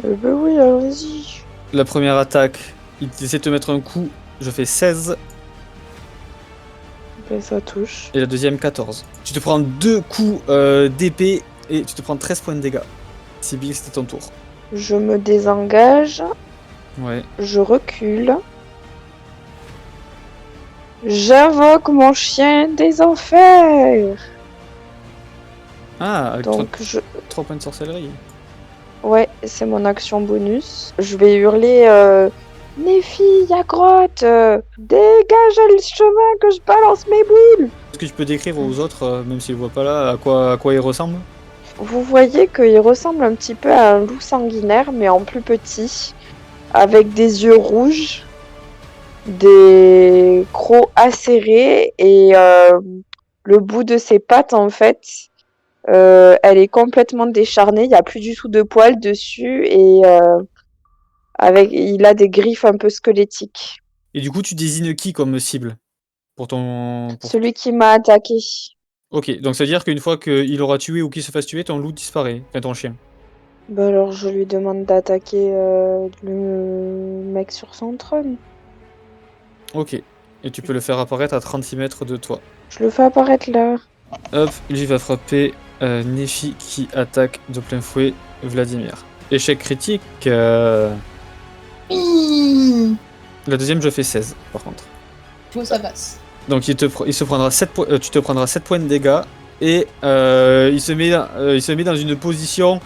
Speaker 5: Bah oui, allons-y.
Speaker 1: La première attaque, il essaie de te mettre un coup, je fais 16.
Speaker 5: Ben, ça touche.
Speaker 1: Et la deuxième, 14. Tu te prends 2 coups d'épée et tu te prends 13 points de dégâts. Sibyl, c'était ton tour.
Speaker 5: Je me désengage.
Speaker 1: Ouais.
Speaker 5: Je recule. J'invoque mon chien des enfers.
Speaker 1: Ah, avec
Speaker 5: Donc
Speaker 1: 3 points de sorcellerie.
Speaker 5: ouais, c'est mon action bonus. Je vais hurler Néfi, y'a grotte, dégage le chemin que je balance mes boules.
Speaker 1: Est-ce que tu peux décrire aux autres, même s'ils ne voient pas là, à quoi ils ressemblent?
Speaker 5: Vous voyez qu'il ressemble un petit peu à un loup sanguinaire, mais en plus petit, avec des yeux rouges, des crocs acérés et le bout de ses pattes, en fait, elle est complètement décharnée, il n'y a plus du tout de poils dessus et il a des griffes un peu squelettiques.
Speaker 1: Et du coup, tu désignes qui comme cible pour ton...
Speaker 5: Celui qui m'a attaqué.
Speaker 1: Ok, donc ça veut dire qu'une fois qu'il aura tué ou qu'il se fasse tuer, ton loup disparaît, enfin ton chien.
Speaker 5: Bah alors je lui demande d'attaquer le mec sur son trône.
Speaker 1: Ok, et tu peux le faire apparaître à 36 mètres de toi.
Speaker 5: Je le fais apparaître là.
Speaker 1: Hop, lui va frapper Néfi qui attaque de plein fouet Vladimir. Échec critique.
Speaker 4: Mmh.
Speaker 1: La deuxième, je fais 16 par contre.
Speaker 4: Bon, ça passe.
Speaker 1: Donc il se prendra 7 tu te prendras 7 points de dégâts et il se met dans une position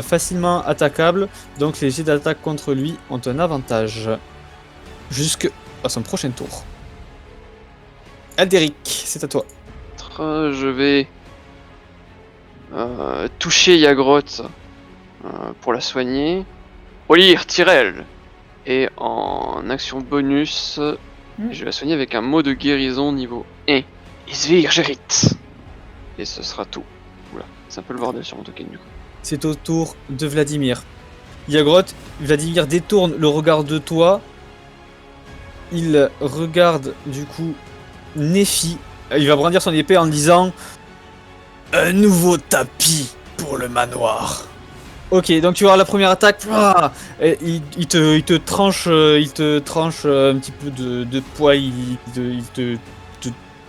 Speaker 1: facilement attaquable. Donc les jets d'attaque contre lui ont un avantage jusqu'à son prochain tour. Aldéric, c'est à toi.
Speaker 3: Je vais toucher Yagrotte pour la soigner. Olir, Tyrell. Et en action bonus, je vais la soigner avec un mot de guérison niveau 1. Isvir Gerit. Et ce sera tout. Oula, c'est un peu le bordel sur mon token du coup.
Speaker 1: C'est au tour de Vladimir. Yagrotte, Vladimir détourne le regard de toi. Il regarde du coup Néfi. Il va brandir son épée en disant un nouveau tapis pour le manoir. Ok, donc tu vas avoir la première attaque. Et il te tranche un petit peu de poil. Il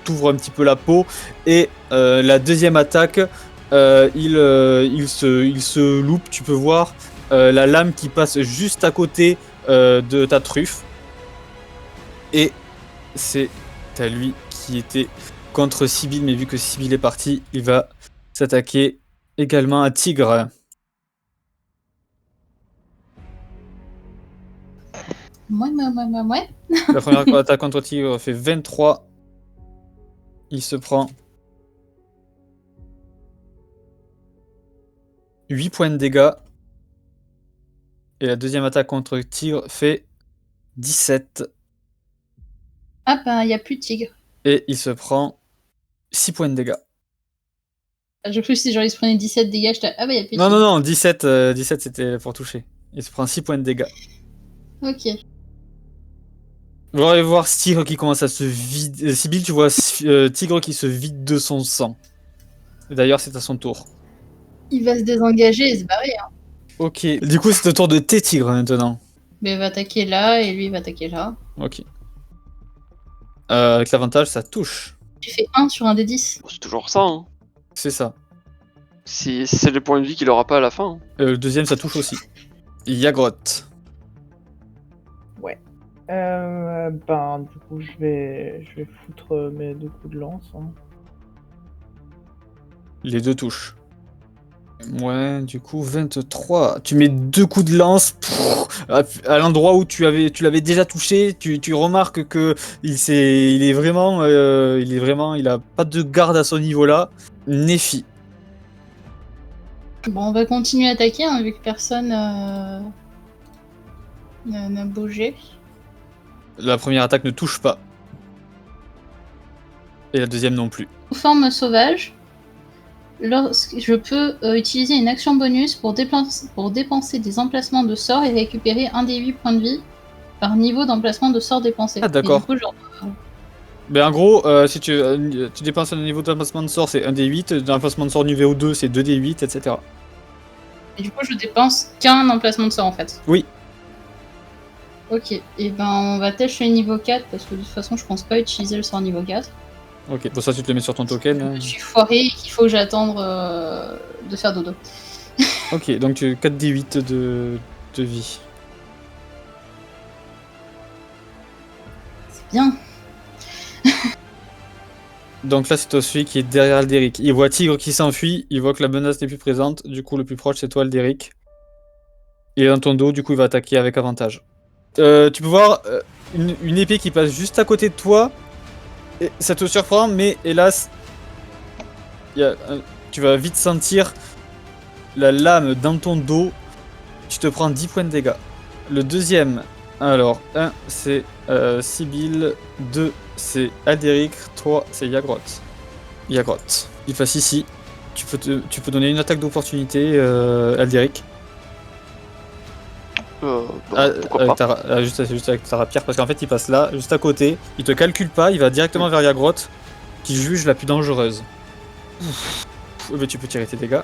Speaker 1: t'ouvre un petit peu la peau. Et la deuxième attaque, il se loupe. Tu peux voir la lame qui passe juste à côté de ta truffe. Et c'est à lui qui était contre Sibyl, mais vu que Sibyl est parti, il va s'attaquer également à Tigre.
Speaker 4: Ouais.
Speaker 1: La première attaque contre Tigre fait 23. Il se prend 8 points de dégâts. Et la deuxième attaque contre Tigre fait 17.
Speaker 4: Ah bah, y a plus de tigre.
Speaker 1: Et il se prend 6 points de dégâts.
Speaker 4: J'ai cru que si genre il se prenait 17 dégâts, j'étais ah bah y a plus de
Speaker 1: Non,
Speaker 4: tigre.
Speaker 1: non, 17 c'était pour toucher. Il se prend 6 points de dégâts.
Speaker 4: Ok.
Speaker 1: Vous allez voir Tigre qui commence à se vider. Sibyl, tu vois Tigre qui se vide de son sang. D'ailleurs, c'est à son tour.
Speaker 4: Il va se désengager et se barrer. Hein.
Speaker 1: Ok. Du coup, c'est au tour de tes tigres maintenant.
Speaker 4: Mais il va attaquer là et lui il va attaquer là.
Speaker 1: Ok. Avec l'avantage, ça touche.
Speaker 4: J'ai fait 1 sur un des 10.
Speaker 3: Bon, c'est toujours ça, hein.
Speaker 1: C'est ça.
Speaker 3: Si c'est le point de vie qu'il aura pas à la fin. Hein.
Speaker 1: Le deuxième, ça touche aussi. Yagrotte.
Speaker 2: Ouais. Ben, du coup, je vais foutre mes 2 coups de lance. Hein.
Speaker 1: Les deux touchent. Ouais, du coup, 23. Tu mets 2 coups de lance à l'endroit où tu l'avais déjà touché. Tu remarques que il a pas de garde à ce niveau-là. Néfi.
Speaker 4: Bon, on va continuer à attaquer hein, vu que personne n'a bougé.
Speaker 1: La première attaque ne touche pas. Et la deuxième non plus.
Speaker 4: Forme sauvage. Je peux utiliser une action bonus pour dépenser des emplacements de sorts et récupérer un des 8 points de vie par niveau d'emplacement de sort dépensé.
Speaker 1: Ah, d'accord.
Speaker 4: Et du coup, genre,
Speaker 1: Mais en gros, si tu dépenses un niveau d'emplacement de sort, c'est 1 des 8. D'emplacement de sort niveau 2, c'est 2 des 8, etc.
Speaker 4: et du coup, je dépense qu'un emplacement de sort en fait.
Speaker 1: Oui.
Speaker 4: Ok, et ben on va tâcher le niveau 4 parce que de toute façon, je pense pas utiliser le sort niveau 4.
Speaker 1: Ok, bon ça tu te le mets sur ton token. Hein.
Speaker 4: Je suis foiré et qu'il faut que j'attende de faire dodo.
Speaker 1: Ok, donc tu 4 des 8 de vie.
Speaker 4: C'est bien.
Speaker 1: Donc là c'est toi celui qui est derrière Aldéric. Il voit Tigre qui s'enfuit, il voit que la menace n'est plus présente, du coup le plus proche c'est toi Aldéric. Il est dans ton dos, du coup il va attaquer avec avantage. Tu peux voir une épée qui passe juste à côté de toi. Et ça te surprend, mais hélas, tu vas vite sentir la lame dans ton dos. Tu te prends 10 points de dégâts. Le deuxième, alors 1 c'est Sibyl, 2 c'est Aldéric, 3 c'est Yagroth. Yagroth. Il passe ici. Tu peux donner une attaque d'opportunité, Aldéric.
Speaker 3: Pourquoi pas.
Speaker 1: Juste avec ta rapière, parce qu'en fait il passe là, juste à côté, il te calcule pas, il va directement vers Yagroth, qui juge la plus dangereuse. Mais tu peux tirer tes dégâts.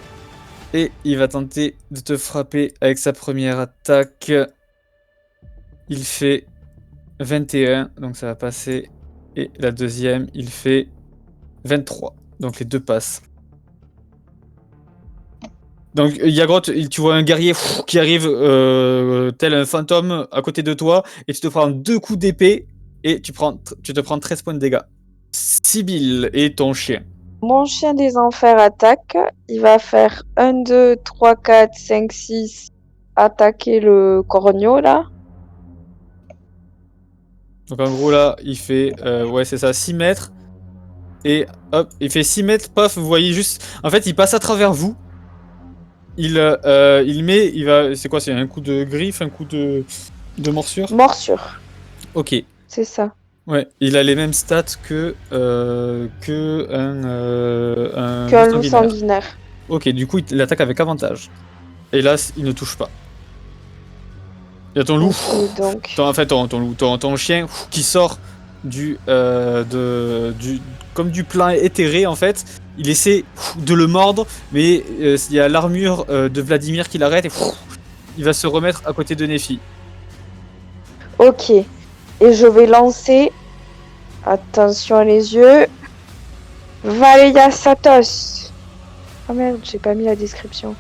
Speaker 1: Et il va tenter de te frapper avec sa première attaque. Il fait 21, donc ça va passer. Et la deuxième, il fait 23, donc les deux passent. Donc Yagroth, tu vois un guerrier qui arrive tel un fantôme à côté de toi et tu te prends 2 coups d'épée et tu te prends 13 points de dégâts. Sibyl et ton chien.
Speaker 5: Mon chien des enfers attaque. Il va faire 1, 2, 3, 4, 5, 6. Attaquer le corneau là.
Speaker 1: Donc en gros là, il fait ouais c'est ça, 6 mètres. Et hop, il fait 6 mètres, paf, vous voyez juste. En fait, il passe à travers vous. Il va. C'est quoi? C'est un coup de griffe, un coup de morsure?
Speaker 5: Morsure.
Speaker 1: Ok.
Speaker 5: C'est ça.
Speaker 1: Ouais, il a les mêmes stats que un
Speaker 5: Qu'un
Speaker 1: loup
Speaker 5: loup
Speaker 1: sanguinaire.
Speaker 5: sanguinaire.
Speaker 1: Ok, du coup il attaque avec avantage. Hélas, il ne touche pas. Il y a ton loup,
Speaker 5: Ok, donc.
Speaker 1: ton chien qui sort comme du plein éthéré en fait. Il essaie de le mordre, mais il y a l'armure de Vladimir qui l'arrête et il va se remettre à côté de Nephi.
Speaker 5: Ok. Et je vais lancer. Attention les yeux. Valeria Satos. Oh merde, j'ai pas mis la description.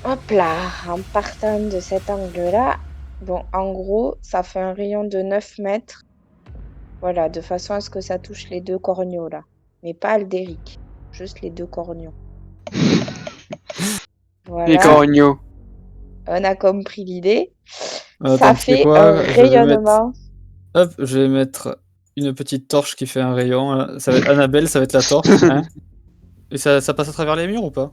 Speaker 5: Hop là, en partant de cet angle-là. Bon, en gros, ça fait un rayon de 9 mètres. Voilà, de façon à ce que ça touche les 2 corneaux là. Mais pas Aldéric. Juste les 2 corneaux. Voilà.
Speaker 3: Les corneaux.
Speaker 5: On a compris l'idée.
Speaker 1: Attends,
Speaker 5: Ça
Speaker 1: tu sais
Speaker 5: fait
Speaker 1: quoi,
Speaker 5: un rayonnement.
Speaker 1: Hop, je vais mettre une petite torche qui fait un rayon. Là. Ça va être Annabelle, ça va être la torche. Hein. Et ça passe à travers les murs ou pas?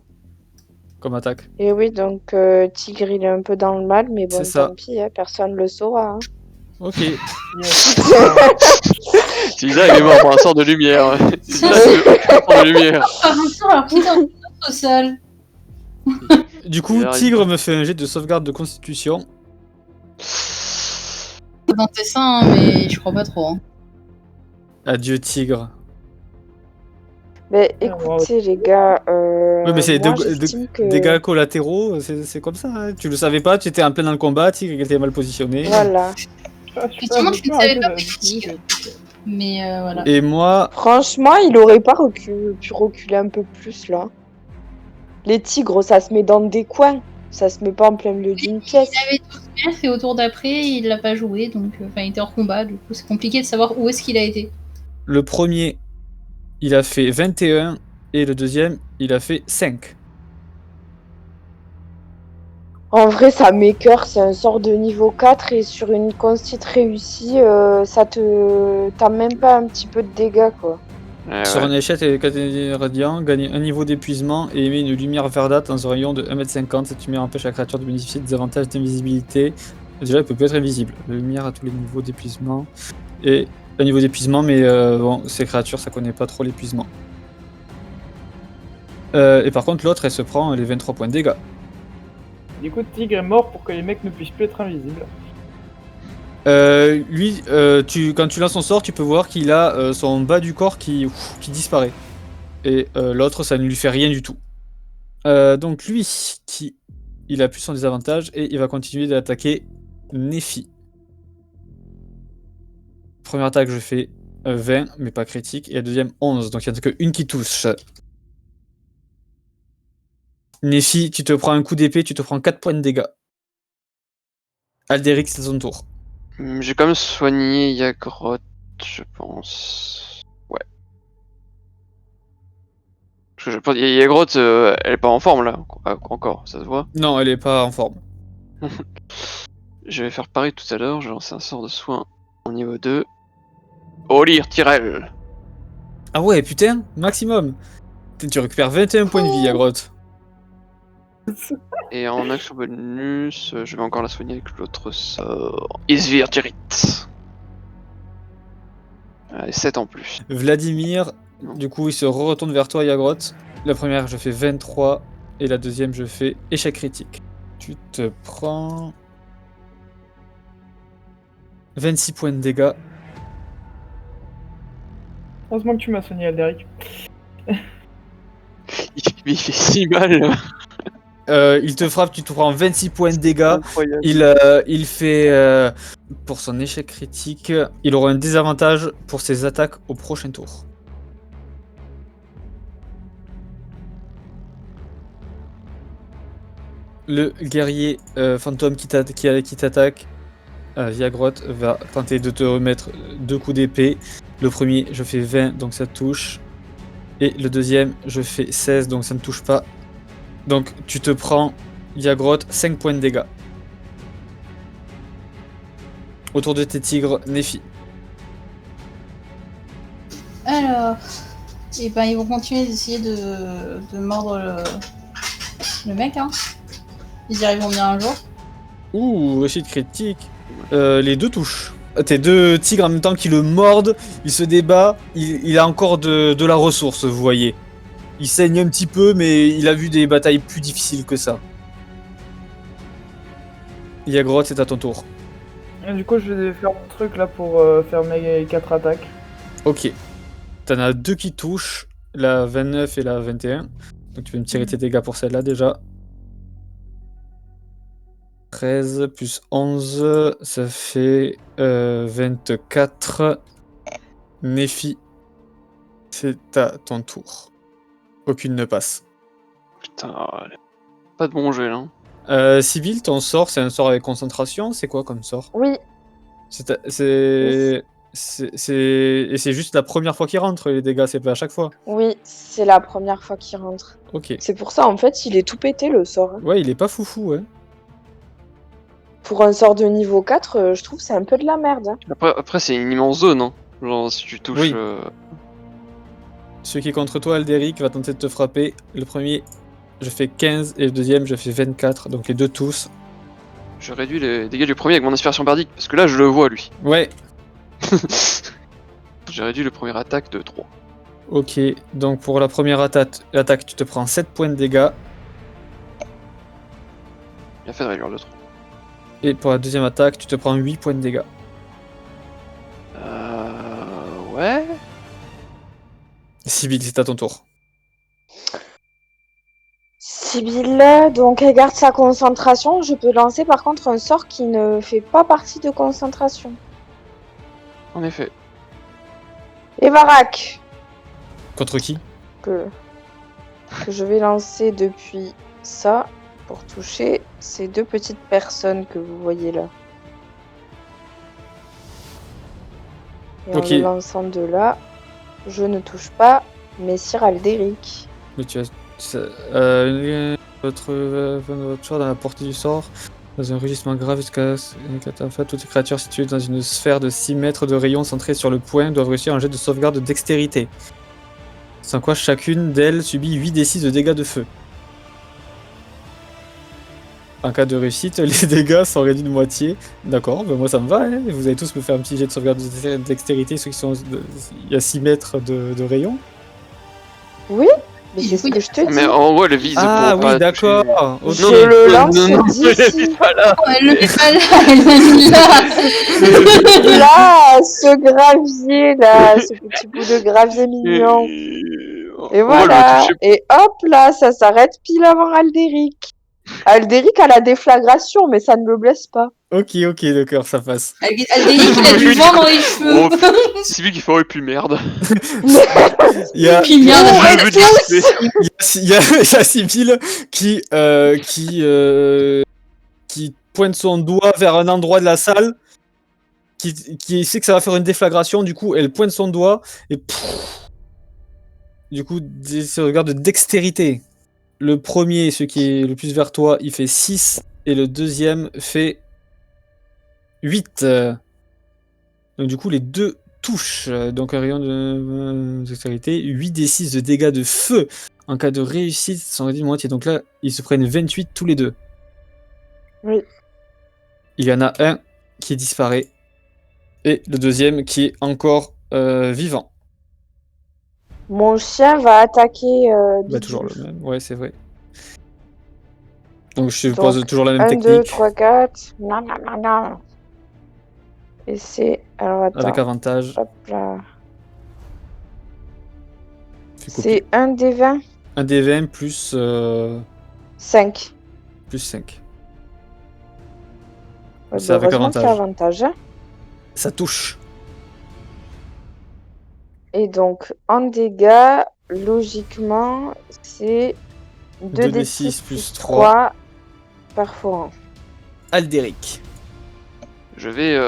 Speaker 1: Comme attaque.
Speaker 5: Et oui, donc Tigre il est un peu dans le mal, mais bon,
Speaker 1: C'est ça.
Speaker 5: tant pis, hein, personne le saura. Hein.
Speaker 1: Ok.
Speaker 3: Tisa, il est mort pour un sort de lumière. Tisa, pour de lumière.
Speaker 4: Par un sort, alors qu'il est dans notre salle.
Speaker 1: Du coup, Tigre me fait un jet de sauvegarde de constitution.
Speaker 4: Dans tes seins, hein, mais je crois pas trop. Hein.
Speaker 1: Adieu Tigre.
Speaker 5: Mais écoutez les gars,
Speaker 1: Ouais, mais c'est
Speaker 5: moi, j'estime que...
Speaker 1: dégâts collatéraux, c'est comme ça. Hein. Tu le savais pas, tu étais en plein dans le combat, Tigre il était mal positionné.
Speaker 5: Voilà.
Speaker 4: Effectivement, je ne savais pas Tigre. Mais voilà.
Speaker 1: Et moi...
Speaker 5: Franchement, il aurait pas pu reculer un peu plus là. Les tigres, ça se met dans des coins. Ça se met pas en plein milieu d'une pièce.
Speaker 4: Il avait tout se mettre et au tour d'après, il l'a pas joué. Donc, il était hors combat. Du coup, c'est compliqué de savoir où est-ce qu'il a été.
Speaker 1: Le premier, il a fait 21 et le deuxième, il a fait 5.
Speaker 5: En vrai, ça m'écoeure, c'est un sort de niveau 4 et sur une constite réussie, t'as même pas un petit peu de dégâts quoi.
Speaker 1: Sur un échec et 4 radiant, gagne un niveau d'épuisement et émet une lumière verdâtre dans un rayon de 1m50. Cette lumière empêche la créature de bénéficier des avantages d'invisibilité Déjà, elle peut plus être invisible. La lumière à tous les niveaux d'épuisement. Et un niveau d'épuisement, mais bon, ces créatures, ça connaît pas trop l'épuisement. Et par contre, l'autre, elle se prend les 23 points de dégâts.
Speaker 2: Du coup, Tigre est mort pour que les mecs ne puissent plus être invisibles.
Speaker 1: Lui, quand tu lances son sort, tu peux voir qu'il a son bas du corps qui disparaît. Et l'autre, ça ne lui fait rien du tout. Donc lui, il a plus son désavantage et il va continuer d'attaquer Nephi. Première attaque, je fais 20, mais pas critique. Et la deuxième, 11. Donc il n'y en a qu'une qui touche. Nephi, tu te prends un coup d'épée, tu te prends 4 points de dégâts. Alderic, c'est son tour.
Speaker 3: J'ai quand même soigné Yagroth, je pense. Ouais. Parce que je pense Yagroth, elle est pas en forme là, encore, ça se voit.
Speaker 1: Non, elle est pas en forme.
Speaker 3: Je vais faire pareil tout à l'heure, je vais lancer un sort de soin au niveau 2. Olir Tyrell.
Speaker 1: Ah ouais, putain, maximum. Tu récupères 21 points de vie, Yagroth.
Speaker 3: Et en action bonus, je vais encore la soigner avec l'autre sort. Isvir Tirit. Allez, 7 en plus.
Speaker 1: Vladimir, du coup, il se retourne vers toi, Yagroth. La première, je fais 23. Et la deuxième, je fais échec critique. Tu te prends 26 points de dégâts.
Speaker 2: Heureusement que tu m'as soigné, Alderic.
Speaker 3: Il fait si mal.
Speaker 1: Il te frappe, tu te prends 26 points de dégâts.
Speaker 3: Incroyable.
Speaker 1: Il fait, pour son échec critique, il aura un désavantage pour ses attaques au prochain tour. Le guerrier fantôme qui t'attaque, Yagroth, va tenter de te remettre 2 coups d'épée. Le premier, je fais 20, donc ça touche. Et le deuxième, je fais 16, donc ça ne touche pas. Donc tu te prends, Yagroth, 5 points de dégâts. Autour de tes tigres, Nephi.
Speaker 4: Alors, et ben ils vont continuer d'essayer de mordre le mec, hein. Ils y arriveront bien un jour.
Speaker 1: Ouh, réussite critique. Les deux touchent. Tes deux tigres en même temps qui le mordent, il se débat, il a encore de la ressource, vous voyez. Il saigne un petit peu, mais il a vu des batailles plus difficiles que ça. Yagroth, c'est à ton tour.
Speaker 2: Et du coup, je vais faire mon truc là pour faire mes 4 attaques.
Speaker 1: Ok. T'en as deux qui touchent, la 29 et la 21. Donc tu peux me tirer tes dégâts pour celle-là déjà. 13 plus 11, ça fait 24. Nephi, c'est à ton tour. Aucune ne passe.
Speaker 3: Putain, pas de bon jeu là.
Speaker 1: Sibyl, ton sort, c'est un sort avec concentration. C'est quoi comme sort?
Speaker 5: Oui,
Speaker 1: Et c'est juste la première fois qu'il rentre, les dégâts, c'est pas à chaque fois.
Speaker 5: oui, c'est la première fois qu'il rentre.
Speaker 1: Ok.
Speaker 5: C'est pour ça, en fait, il est tout pété, le sort. Hein.
Speaker 1: Ouais, il est pas foufou, ouais.
Speaker 5: Pour un sort de niveau 4, je trouve que c'est un peu de la merde. Hein.
Speaker 3: Après c'est une immense zone, hein. Genre si tu touches...
Speaker 1: Oui. Celui qui est contre toi, Alderic, va tenter de te frapper. Le premier, je fais 15, et le deuxième, je fais 24, donc les deux tous.
Speaker 3: Je réduis les dégâts du premier avec mon inspiration bardique, parce que là je le vois lui.
Speaker 1: Ouais,
Speaker 3: J'ai réduit le premier attaque de 3.
Speaker 1: ok. Donc pour la première attaque, tu te prends 7 points de dégâts.
Speaker 3: Bien fait de réduire le 3.
Speaker 1: Et pour la deuxième attaque, tu te prends 8 points de dégâts.
Speaker 3: Ouais.
Speaker 1: Sibyl, c'est à ton tour.
Speaker 5: Sibyl, donc elle garde sa concentration. Je peux lancer par contre un sort qui ne fait pas partie de concentration.
Speaker 3: En effet.
Speaker 5: Et Varak,
Speaker 1: Contre qui?
Speaker 5: que je vais lancer depuis ça pour toucher ces deux petites personnes que vous voyez là. Et
Speaker 1: Ok.
Speaker 5: en le lançant de là, je ne touche pas Messire Alderic.
Speaker 1: Mais tu as... votre choix dans la portée du sort, dans un rugissement grave jusqu'à en fait, toutes les créatures situées dans une sphère de 6 mètres de rayon centrée sur le point doivent réussir un jet de sauvegarde de dextérité. Sans quoi chacune d'elles subit 8d6 de dégâts de feu. En cas de réussite, les dégâts sont réduits de moitié. D'accord, ben moi ça me va. Hein. Vous allez tous me faire un petit jet de sauvegarde de dextérité, ceux qui sont. Il y a 6 mètres de rayon.
Speaker 5: Oui, mais c'est ce que je te dis.
Speaker 3: Mais en vrai, le vise
Speaker 1: Ah
Speaker 3: pour pas
Speaker 1: oui, d'accord.
Speaker 5: Je le lance d'ici.
Speaker 3: pas là.
Speaker 4: Oh, elle le fait pas là, elle l'a mis là.
Speaker 5: Là, ce gravier, là, ce petit bout de gravier mignon. Et voilà. Et hop, là, ça s'arrête pile avant Aldéric. Aldéric a la déflagration, mais ça ne le blesse pas.
Speaker 1: Ok, d'accord, ça passe.
Speaker 4: Aldéric, il a du vent dans les cheveux.
Speaker 3: Oh, c'est lui qui fait plus merde.
Speaker 1: Il y a,
Speaker 4: Puis merde,
Speaker 3: Je veux dire,
Speaker 1: il y a Sibyl qui pointe son doigt vers un endroit de la salle, qui sait que ça va faire une déflagration, du coup elle pointe son doigt et du coup c'est regard de dextérité. Le premier, ce qui est le plus vers toi, il fait 6 et le deuxième fait 8. Donc du coup les deux touchent, donc un rayon de dextérité, 8 des 6 de dégâts de feu. En cas de réussite, sont réduits de moitié. Donc là, ils se prennent 28 tous les deux.
Speaker 5: Oui.
Speaker 1: Il y en a un qui disparaît. Et le deuxième qui est encore vivant.
Speaker 5: Mon chien va attaquer Bidule.
Speaker 1: Toujours le même, ouais, c'est vrai. Donc je pose toujours la même
Speaker 5: 1,
Speaker 1: technique.
Speaker 5: 2, 3, 4. Non, non, non, non. Et c'est... Alors attends.
Speaker 1: Avec avantage.
Speaker 5: Hop là. C'est 1 des 20.
Speaker 1: 1 des 20 plus...
Speaker 5: 5.
Speaker 1: Plus 5.
Speaker 5: Ouais,
Speaker 1: C'est avec avantage.
Speaker 5: avantage. Hein.
Speaker 1: Ça touche.
Speaker 5: Et donc, en dégâts, logiquement, c'est 2 des 6 plus 3 perforants.
Speaker 1: Aldéric.
Speaker 3: Je vais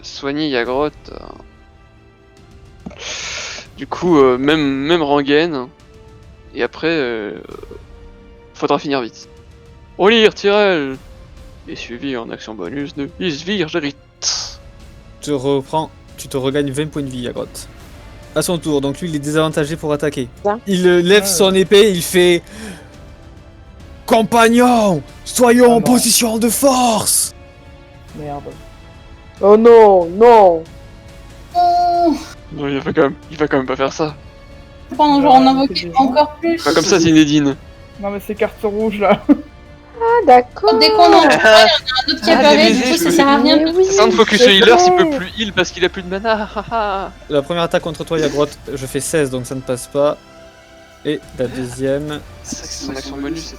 Speaker 3: soigner Yagrotte. Du coup, même rengaine. Et après, faudra finir vite. Olir, Tyrell est suivi en action bonus de Isvirgerit.
Speaker 1: Tu te regagnes 20 points de vie, Yagrotte. À son tour, donc lui il est désavantagé pour attaquer.
Speaker 5: Bien.
Speaker 1: Il lève son épée, il fait... Compagnons, soyons en position de force.
Speaker 2: Merde.
Speaker 5: Oh non, non.
Speaker 4: Oh,
Speaker 3: Non, il va quand même pas faire ça.
Speaker 4: pendant genre en invoquer encore plus.
Speaker 3: Pas comme ça, Zinedine.
Speaker 2: Non mais c'est carte rouge là.
Speaker 5: Ah d'accord.
Speaker 4: Dès qu'on en voit, il y en a un autre qui apparaît, du coup ça sert à rien.
Speaker 5: Mais oui,
Speaker 3: C'est ça de focus
Speaker 5: c'est
Speaker 3: healer s'il
Speaker 5: vrai.
Speaker 3: peut plus heal parce qu'il a plus de mana.
Speaker 1: La première attaque contre toi, Yagrotte, je fais 16, donc ça ne passe pas. Et la deuxième,
Speaker 3: C'est vrai que c'est son action bonus.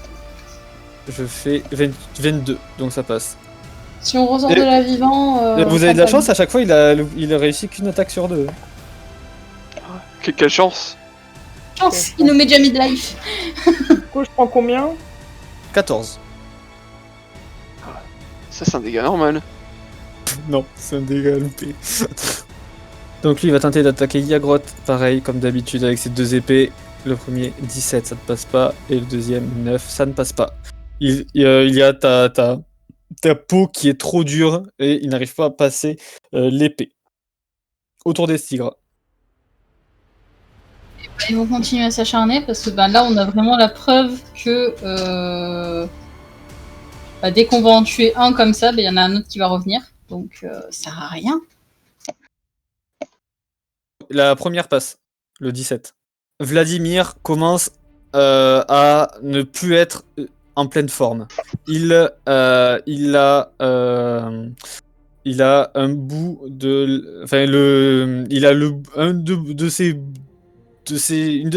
Speaker 1: je fais 22, donc ça passe.
Speaker 4: Si on ressort de la vivant.
Speaker 1: Vous avez de la chance, à chaque fois il a réussi qu'une attaque sur 2.
Speaker 3: Quelle chance.
Speaker 4: Chance, il nous met déjà mid-life.
Speaker 2: Du coup je prends combien?
Speaker 1: 14.
Speaker 3: Ça, c'est un dégât normal.
Speaker 1: Non, c'est un dégât loupé. Donc lui il va tenter d'attaquer Yagrotte, pareil comme d'habitude avec ses deux épées. Le premier 17, ça ne passe pas, et le deuxième 9, ça ne passe pas. Il y a ta peau qui est trop dure et il n'arrive pas à passer l'épée. Autour des tigres.
Speaker 4: Ils vont continuer à s'acharner parce que là on a vraiment la preuve que dès qu'on va en tuer un comme ça, il y en a un autre qui va revenir. Donc ça sert à rien.
Speaker 1: La première passe, le 17. Vladimir commence à ne plus être en pleine forme. Il a un bout de, enfin il a une de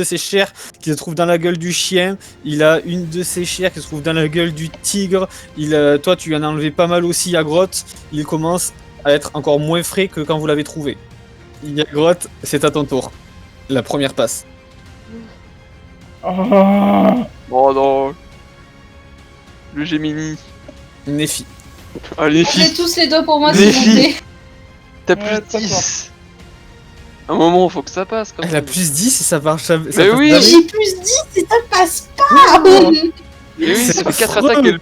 Speaker 1: ses chairs qui se trouve dans la gueule du chien. Il a une de ses chairs qui se trouve dans la gueule du tigre. Toi, tu lui en as enlevé pas mal aussi à Grotte. Il commence à être encore moins frais que quand vous l'avez trouvé. Yagrotte, c'est à ton tour. La première passe.
Speaker 2: Oh,
Speaker 3: Oh non. Le Gemini.
Speaker 1: Néphi.
Speaker 3: Allez,
Speaker 4: J'ai
Speaker 3: fils,
Speaker 4: tous les doigts pour moi,
Speaker 3: Les
Speaker 4: s'il vous plaît.
Speaker 3: t'as
Speaker 2: Ouais,
Speaker 3: plus
Speaker 2: très
Speaker 3: 10. Un moment, faut que ça passe quand
Speaker 1: Elle
Speaker 3: même.
Speaker 1: a plus 10 et ça marche. Ça
Speaker 3: Mais
Speaker 1: passe
Speaker 3: oui.
Speaker 1: jamais.
Speaker 4: J'ai plus 10 et ça passe pas.
Speaker 3: Et oui,
Speaker 1: C'est
Speaker 3: ça fait 4
Speaker 1: affreux.
Speaker 3: attaques.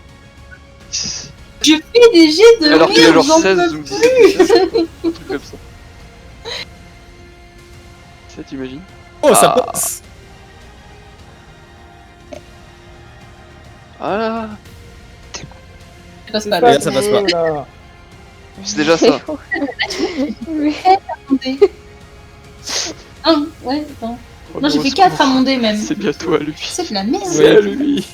Speaker 4: Je fais des jets de
Speaker 3: Alors qu'il a
Speaker 4: merde,
Speaker 3: genre
Speaker 4: j'en
Speaker 3: 16
Speaker 4: peux
Speaker 3: ou
Speaker 4: plus.
Speaker 3: 17. Un truc comme ça. Ça, t'imagines?
Speaker 1: Oh, ça
Speaker 3: Ah.
Speaker 1: passe.
Speaker 3: Voilà.
Speaker 4: passe
Speaker 2: C'est
Speaker 4: pas.
Speaker 1: Et là,
Speaker 2: ça,
Speaker 1: ça
Speaker 2: qu'on
Speaker 1: passe
Speaker 2: veut,
Speaker 1: pas.
Speaker 2: là.
Speaker 3: C'est déjà ça.
Speaker 5: Oui.
Speaker 4: Attendez. Ah, ouais, attends. Non, j'ai fait 4 à mon dé même.
Speaker 3: C'est bientôt à lui.
Speaker 4: C'est de la merde.
Speaker 3: C'est à lui.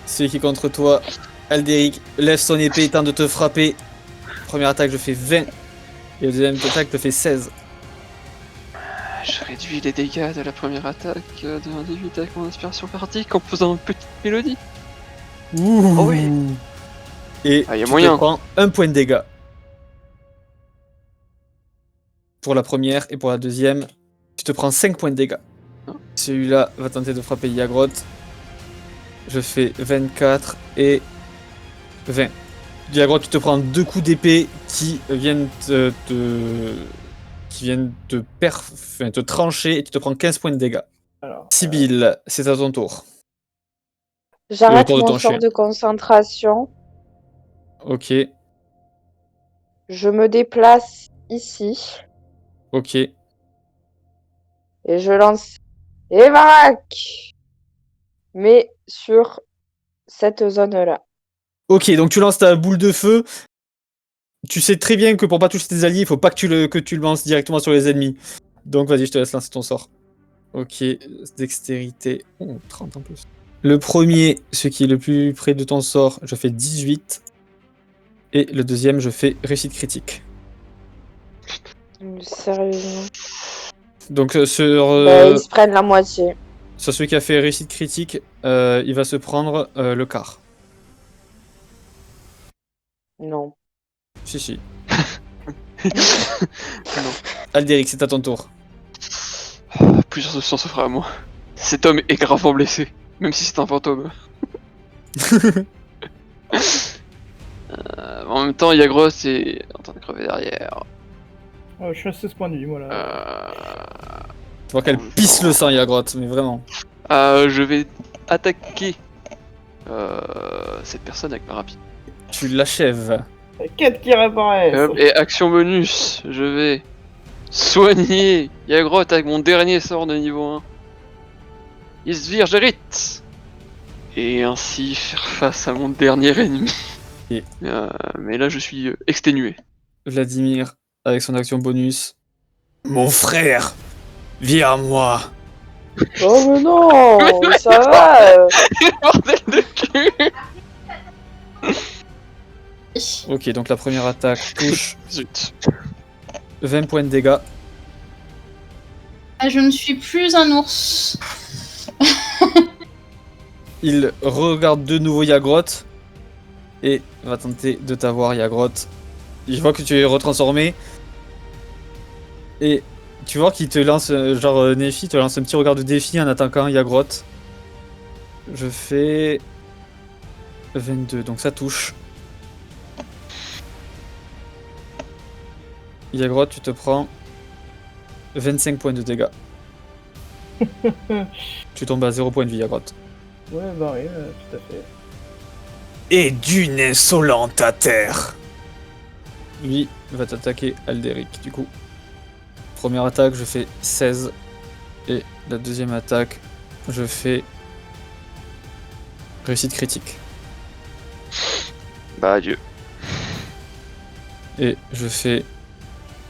Speaker 1: Celui qui est contre toi, Aldéric, lève son épée, tente de te frapper. Première attaque, je fais 20. Et la deuxième attaque, je fais 16.
Speaker 3: Je réduis les dégâts de la première attaque de 1d8 avec mon inspiration bardique en faisant une petite mélodie.
Speaker 1: Ouh.
Speaker 3: Oh oui.
Speaker 1: Et
Speaker 3: Ah, y a
Speaker 1: tu
Speaker 3: moyen.
Speaker 1: te prends 1 point de dégâts. Pour la première et pour la deuxième, tu te prends 5 points de dégâts. Celui-là va tenter de frapper Yagrot. Je fais 24 et 20. Yagrot, tu te prends 2 coups d'épée qui viennent te trancher et tu te prends 15 points de dégâts.
Speaker 2: Alors,
Speaker 1: Sibyl, c'est à ton tour.
Speaker 5: J'arrête
Speaker 1: tour de
Speaker 5: mon
Speaker 1: ton
Speaker 5: sort
Speaker 1: chien.
Speaker 5: de concentration.
Speaker 1: Ok,
Speaker 5: Je me déplace ici.
Speaker 1: ok.
Speaker 5: Et je lance Evac. Mais sur cette zone-là.
Speaker 1: Ok, donc tu lances ta boule de feu. Tu sais très bien que pour pas toucher tes alliés, il faut pas que tu le lances directement sur les ennemis. Donc vas-y, je te laisse lancer ton sort. Ok, dextérité. Oh, 30 en plus. Le premier, ce qui est le plus près de ton sort, je fais 18. Et le deuxième, je fais réussite critique.
Speaker 5: Sérieusement.
Speaker 1: Donc
Speaker 5: Bah, ils se prennent la moitié.
Speaker 1: sur celui qui a fait réussite critique, il va se prendre le quart.
Speaker 5: Non.
Speaker 1: Si.
Speaker 3: Non.
Speaker 1: Aldéric, c'est à ton tour.
Speaker 3: Plusieurs options s'offrent à moi. Cet homme est gravement blessé, même si c'est un fantôme. En même temps, Yagros est en train de crever derrière.
Speaker 2: je suis à 16 points de vie, moi là.
Speaker 1: Tu vois qu'elle pisse le sang, Yagrot, mais vraiment.
Speaker 3: Je vais attaquer cette personne avec ma rapide.
Speaker 1: Tu l'achèves.
Speaker 2: Quête qui réapparaît.
Speaker 3: Et action bonus, je vais soigner Yagrot avec mon dernier sort de niveau 1. Isvirgerit. Et ainsi faire face à mon dernier ennemi.
Speaker 1: Et-
Speaker 3: mais là je suis exténué.
Speaker 1: Vladimir, avec son action bonus. Mon frère, viens à moi.
Speaker 5: Oh mais non, ça va.
Speaker 3: Bordel de cul.
Speaker 1: Ok, donc la première attaque touche
Speaker 3: Zut.
Speaker 1: 20 points de dégâts.
Speaker 4: Ah, je ne suis plus un ours.
Speaker 1: Il regarde de nouveau Yagrot et va tenter de t'avoir, Yagrot. Je vois que tu es retransformé et tu vois qu'il te lance, Nephi te lance un petit regard de défi en attaquant Yagrot. Je fais 22, donc ça touche. Yagrot, tu te prends 25 points de dégâts. Tu tombes à 0 point de vie, Yagrot.
Speaker 2: Ouais, bah oui, tout à fait.
Speaker 1: Et d'une insolente à terre. Lui va t'attaquer Aldéric, du coup. Première attaque, je fais 16. Et la deuxième attaque, je fais réussite critique.
Speaker 3: Bah adieu.
Speaker 1: Et je fais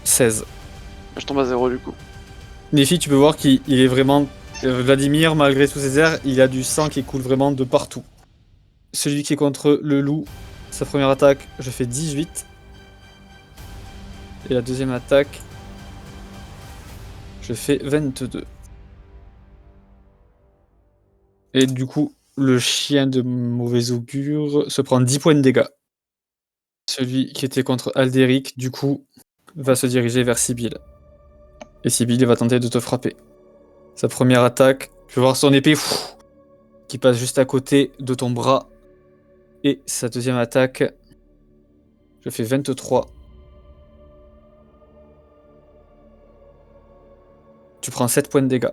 Speaker 1: 16.
Speaker 3: Je tombe à 0 du coup.
Speaker 1: Nephi, tu peux voir qu'il est vraiment... Vladimir, malgré tous ses airs, il a du sang qui coule vraiment de partout. Celui qui est contre le loup, sa première attaque, je fais 18. Et la deuxième attaque, je fais 22. Et du coup, le chien de mauvais augure se prend 10 points de dégâts. Celui qui était contre Aldéric, du coup, va se diriger vers Sibyl. Et Sibyl va tenter de te frapper. Sa première attaque, tu vas voir son épée qui passe juste à côté de ton bras. Et sa deuxième attaque, je fais 23. Tu prends 7 points de dégâts.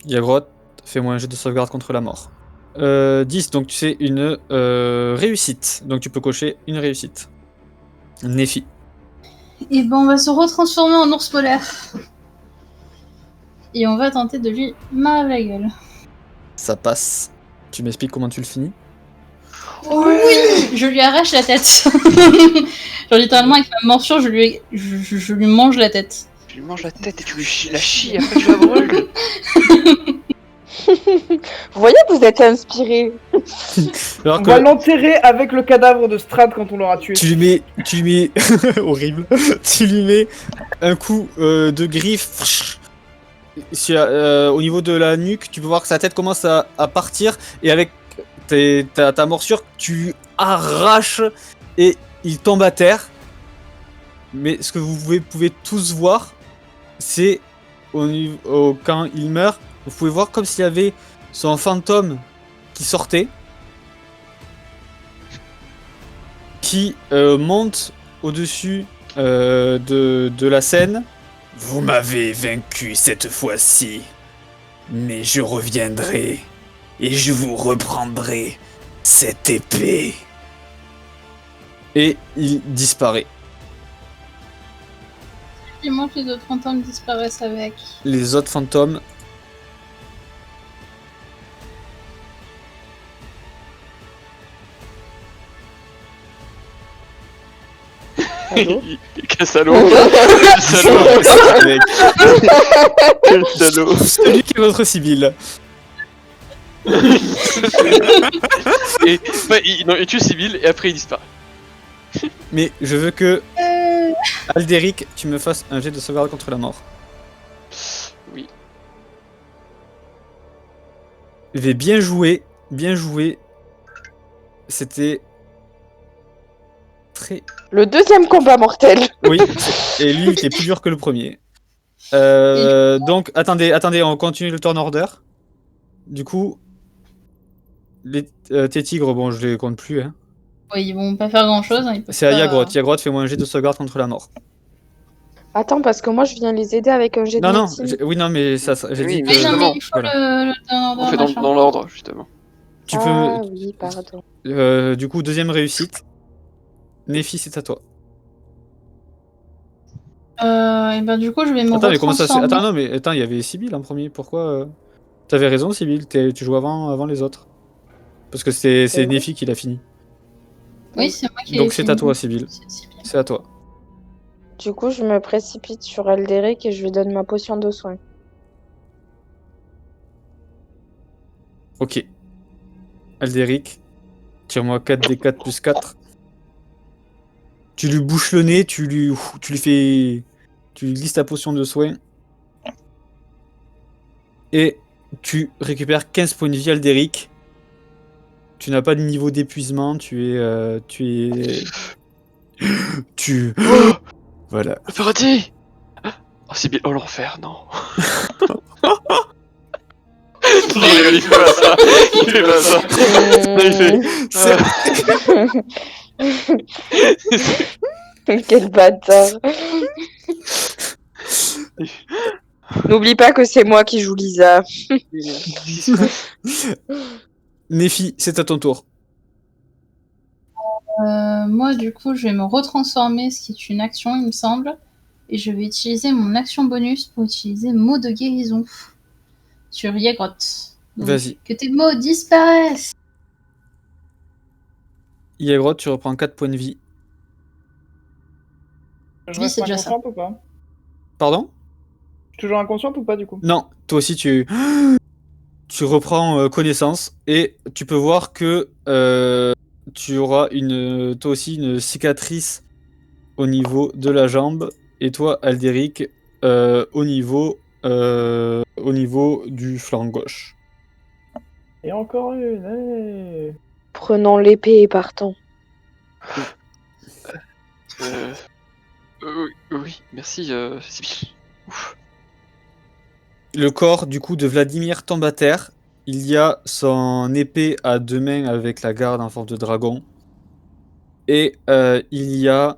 Speaker 1: Yagrot, fais-moi un jet de sauvegarde contre la mort. 10, donc tu sais, une réussite. Donc tu peux cocher une réussite. Nephi.
Speaker 4: Et ben, on va se retransformer en ours polaire. Et on va tenter de lui marrer la gueule.
Speaker 1: Ça passe. Tu m'expliques comment tu le finis?
Speaker 4: Oui, je lui arrache la tête. Genre littéralement avec ma morsure, je lui mange la tête.
Speaker 3: Tu lui manges la tête et tu lui la chies, après tu la brûles.
Speaker 5: Vous voyez, vous êtes inspiré.
Speaker 1: Alors
Speaker 2: On
Speaker 1: que
Speaker 2: va l'enterrer avec le cadavre de Strad quand on l'aura tué.
Speaker 1: tu lui mets horrible. Tu lui mets un coup de griffe au niveau de la nuque. Tu peux voir que sa tête commence à partir et avec ta morsure, tu arraches et il tombe à terre. Mais ce que vous pouvez tous voir, c'est quand il meurt, vous pouvez voir comme s'il y avait son fantôme qui sortait, qui monte au-dessus de la scène. Vous m'avez vaincu cette fois-ci, mais je reviendrai et je vous reprendrai cette épée. Et il disparaît.
Speaker 4: Effectivement que les autres fantômes disparaissent avec.
Speaker 1: Les autres fantômes.
Speaker 5: Allô?
Speaker 3: Quel salaud. Quel salaud.
Speaker 1: Mec,
Speaker 3: Quel salaud.
Speaker 1: celui qui est votre Sibylle.
Speaker 3: Et bah, il tue Sibyl et après il disparaît.
Speaker 1: Mais je veux que Aldéric, tu me fasses un jet de sauvegarde contre la mort.
Speaker 3: Oui.
Speaker 1: Mais bien joué, bien joué. C'était très...
Speaker 5: Le deuxième combat mortel.
Speaker 1: Oui, et lui il était plus dur que le premier. Donc, attendez, on continue le turn order. Du coup, tes tigres, bon, je les compte plus. Hein.
Speaker 4: Ouais, ils vont pas faire grand chose. Hein,
Speaker 1: C'est à Yagroth. Yagroth, fais-moi un jet de sauvegarde contre la mort.
Speaker 5: Attends, parce que moi je viens les aider avec un jet de
Speaker 1: Non,
Speaker 5: médecine.
Speaker 1: oui, non, mais ça, j'ai
Speaker 3: Oui,
Speaker 1: dit
Speaker 3: mais
Speaker 1: que...
Speaker 4: Oui, non, mais
Speaker 3: Justement,
Speaker 4: il faut
Speaker 1: voilà.
Speaker 4: le turn
Speaker 3: On
Speaker 4: order,
Speaker 3: fait
Speaker 4: machin.
Speaker 3: dans l'ordre, justement.
Speaker 1: Tu
Speaker 5: Ah
Speaker 1: peux...
Speaker 5: oui, pardon.
Speaker 1: Du coup, deuxième réussite. Néphi, c'est à toi.
Speaker 4: Et ben du coup, je vais me
Speaker 1: Attends, mais comment ça se fait?
Speaker 4: retransformer.
Speaker 1: Attends, non, mais attends, il y avait Sibyl en premier. Pourquoi T'avais raison, Sibyl. Tu joues avant les autres. Parce que c'est
Speaker 5: vrai.
Speaker 1: Néphi qui l'a fini.
Speaker 4: Oui, c'est moi qui ai
Speaker 1: Donc c'est à
Speaker 4: fini.
Speaker 1: toi, Sibyl.
Speaker 4: C'est bien.
Speaker 1: C'est à toi.
Speaker 5: Du coup, je me précipite sur Aldéric et je lui donne ma potion de soin.
Speaker 1: Ok. Aldéric, tire-moi 4d4 plus 4. Tu lui bouches le nez, tu lui fais... Tu lui glisses ta potion de soin. Et tu récupères 15 points de vie, Aldéric. Tu n'as pas de niveau d'épuisement, tu es... Voilà.
Speaker 3: Le paradis. Oh Sibyl, oh l'enfer, non. Non, il fait pas ça. Il fait pas ça. Il fait...
Speaker 5: Quel bâtard. N'oublie pas que c'est moi qui joue Lisa.
Speaker 1: Néphi, c'est à ton tour.
Speaker 4: Moi, du coup, je vais me retransformer, ce qui est une action, il me semble. Et je vais utiliser mon action bonus pour utiliser mot de guérison sur Yagroth. Donc,
Speaker 1: Vas-y.
Speaker 4: que tes mots disparaissent.
Speaker 1: Yagroth, tu reprends 4 points de vie.
Speaker 2: Je
Speaker 4: Oui,
Speaker 2: reste
Speaker 4: c'est déjà ça.
Speaker 2: inconsciente ou pas?
Speaker 1: Pardon?
Speaker 2: Toujours inconsciente ou pas du coup?
Speaker 1: Non, toi aussi tu reprends connaissance et tu peux voir que tu auras toi aussi une cicatrice au niveau de la jambe et toi Aldéric au niveau du flanc gauche.
Speaker 2: Et encore une, allez.
Speaker 5: Prenons l'épée et partons.
Speaker 3: Oui, merci Sibyl. Ouf.
Speaker 1: Le corps du coup de Vladimir tombe à terre. Il y a son épée à 2 mains avec la garde en forme de dragon. Et il y a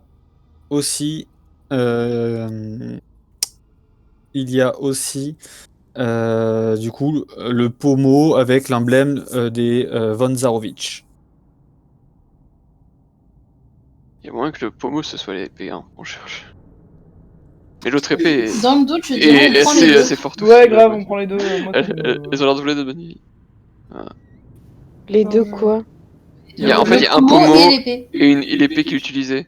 Speaker 1: aussi du coup le pommeau avec l'emblème des von Zarovich.
Speaker 3: Il y a moins que le pommeau ce soit l'épée, hein. On cherche. Mais l'autre épée est,
Speaker 4: Dans le doute, je dirais on prend les deux.
Speaker 3: assez forte aussi.
Speaker 2: Ouais, grave, on prend les deux. Moi,
Speaker 3: Elles ont l'air de voler de bonne vie.
Speaker 5: Les deux quoi?
Speaker 3: En fait, il y a un
Speaker 4: pommeau
Speaker 3: pommeau
Speaker 4: et l'épée.
Speaker 3: et l'épée qu'il utilisait.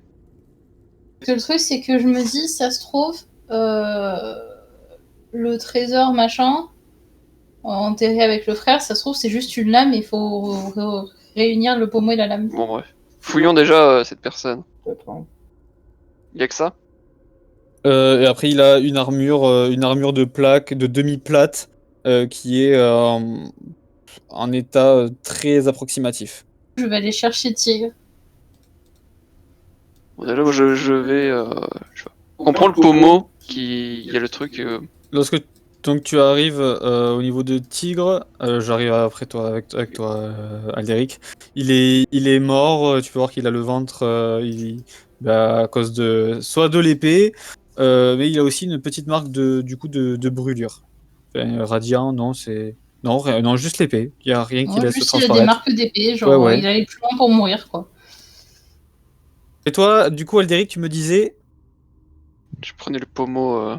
Speaker 4: Parce que le truc, c'est que je me dis, ça se trouve, le trésor machin, enterré avec le frère, ça se trouve, c'est juste une lame et il faut réunir le pommeau et la lame.
Speaker 3: Bon, bref. Fouillons déjà cette personne.
Speaker 2: Peut-être, hein.
Speaker 3: Il y a que ça?
Speaker 1: Et après, il a une armure de plaque, de demi-plate, qui est en état très approximatif.
Speaker 4: Je vais aller chercher Tigre.
Speaker 3: Bon, déjà, moi, je vais... On prend le pommeau, il y a le truc...
Speaker 1: Lorsque donc tu arrives au niveau de Tigre, j'arrive après toi avec toi, Aldéric. Il est mort. Tu peux voir qu'il a le ventre, à cause de soit de l'épée, mais il a aussi une petite marque de brûlure. Enfin, radiant, non, c'est non, juste l'épée. Il y a rien qui laisse
Speaker 4: Juste, il a des
Speaker 1: transparaître.
Speaker 4: marques d'épée, genre
Speaker 1: Ouais.
Speaker 4: il allait plus loin pour mourir, quoi.
Speaker 1: Et toi, du coup, Aldéric, tu me disais.
Speaker 3: Je prenais le pommeau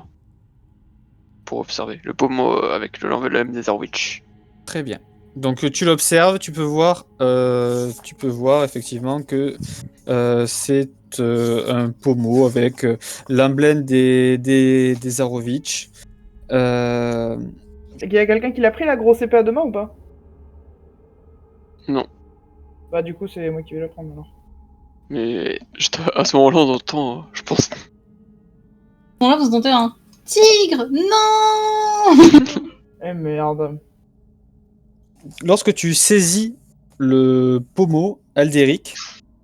Speaker 3: pour observer. Le pommeau avec l'emblème des Witch.
Speaker 1: Très bien. Donc tu l'observes, tu peux voir effectivement que c'est un pommeau avec l'emblème des Arovitch.
Speaker 2: Et qu'il y a quelqu'un qui l'a pris la grosse épée à deux mains ou pas?
Speaker 3: Non.
Speaker 2: Bah du coup c'est moi qui vais la prendre alors.
Speaker 3: Mais à ce moment-là, on entend, je pense...
Speaker 4: Bon, là, vous entendez un Tigre! Non!
Speaker 2: Eh merde.
Speaker 1: Lorsque tu saisis le pommeau, Aldéric,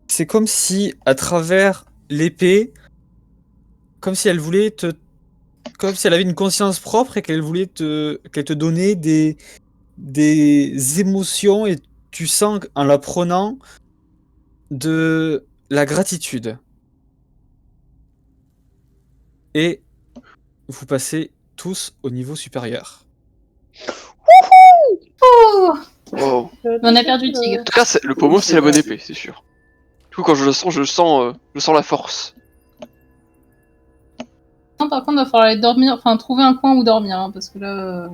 Speaker 1: c'est comme si à travers l'épée, comme si elle avait une conscience propre et qu'elle te donnait des émotions, et tu sens en la prenant de la gratitude. Et vous passez tous au niveau supérieur.
Speaker 4: Oh!
Speaker 3: Wow.
Speaker 4: On a perdu Tigre.
Speaker 3: En tout cas, le pommeau, c'est la bonne épée, c'est sûr. Du coup, quand je sens la force.
Speaker 4: Non, par contre, il va falloir aller dormir, enfin trouver un coin où dormir, hein, parce que là.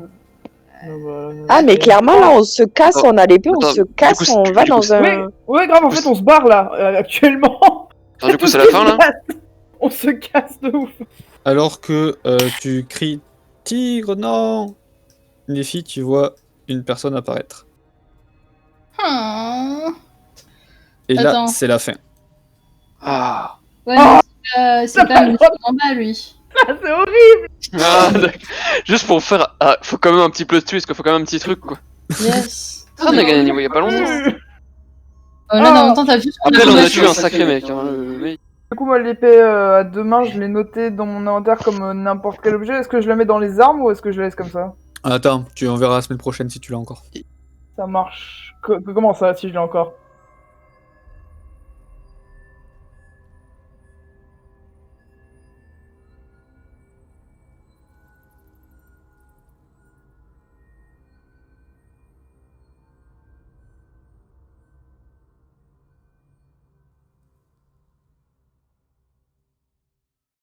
Speaker 5: Ah, mais clairement, là, on se casse,
Speaker 3: Oh,
Speaker 5: on a l'épée, on
Speaker 3: attends,
Speaker 5: se casse,
Speaker 3: du coup,
Speaker 5: on va
Speaker 3: du coup,
Speaker 5: dans un...
Speaker 2: Ouais, grave, en fait on se barre là, actuellement.
Speaker 3: Attends, du coup,
Speaker 2: Tout
Speaker 3: c'est
Speaker 2: ce
Speaker 3: la
Speaker 2: qui
Speaker 3: fin
Speaker 2: se
Speaker 3: là?
Speaker 2: passe. On se casse de ouf.
Speaker 1: Alors que tu cries « Tigre, non !» Nephi, tu vois une personne apparaître.
Speaker 4: Hmm.
Speaker 1: Et là,
Speaker 4: Attends.
Speaker 1: c'est la fin.
Speaker 3: Ah.
Speaker 4: Ouais,
Speaker 2: Oh,
Speaker 4: c'est pas le en bas, lui.
Speaker 2: Ah, c'est horrible.
Speaker 3: Ah, d'accord. Juste pour faire... Ah, faut quand même un petit plot twist, quoi. Faut quand même un petit truc, quoi.
Speaker 4: Yes.
Speaker 3: Ah, on a gagné un niveau il y a pas longtemps.
Speaker 4: Là, en même temps, t'as vu.
Speaker 3: Après, on a tué un sacré mec. Hein, le mec.
Speaker 2: Du coup, moi, l'épée à deux mains, je l'ai notée dans mon inventaire comme n'importe quel objet. Est-ce que je la mets dans les armes ou est-ce que je la laisse comme ça?
Speaker 1: Attends, on verra la semaine prochaine si tu l'as encore.
Speaker 2: Ça marche. Comment ça, si je l'ai encore?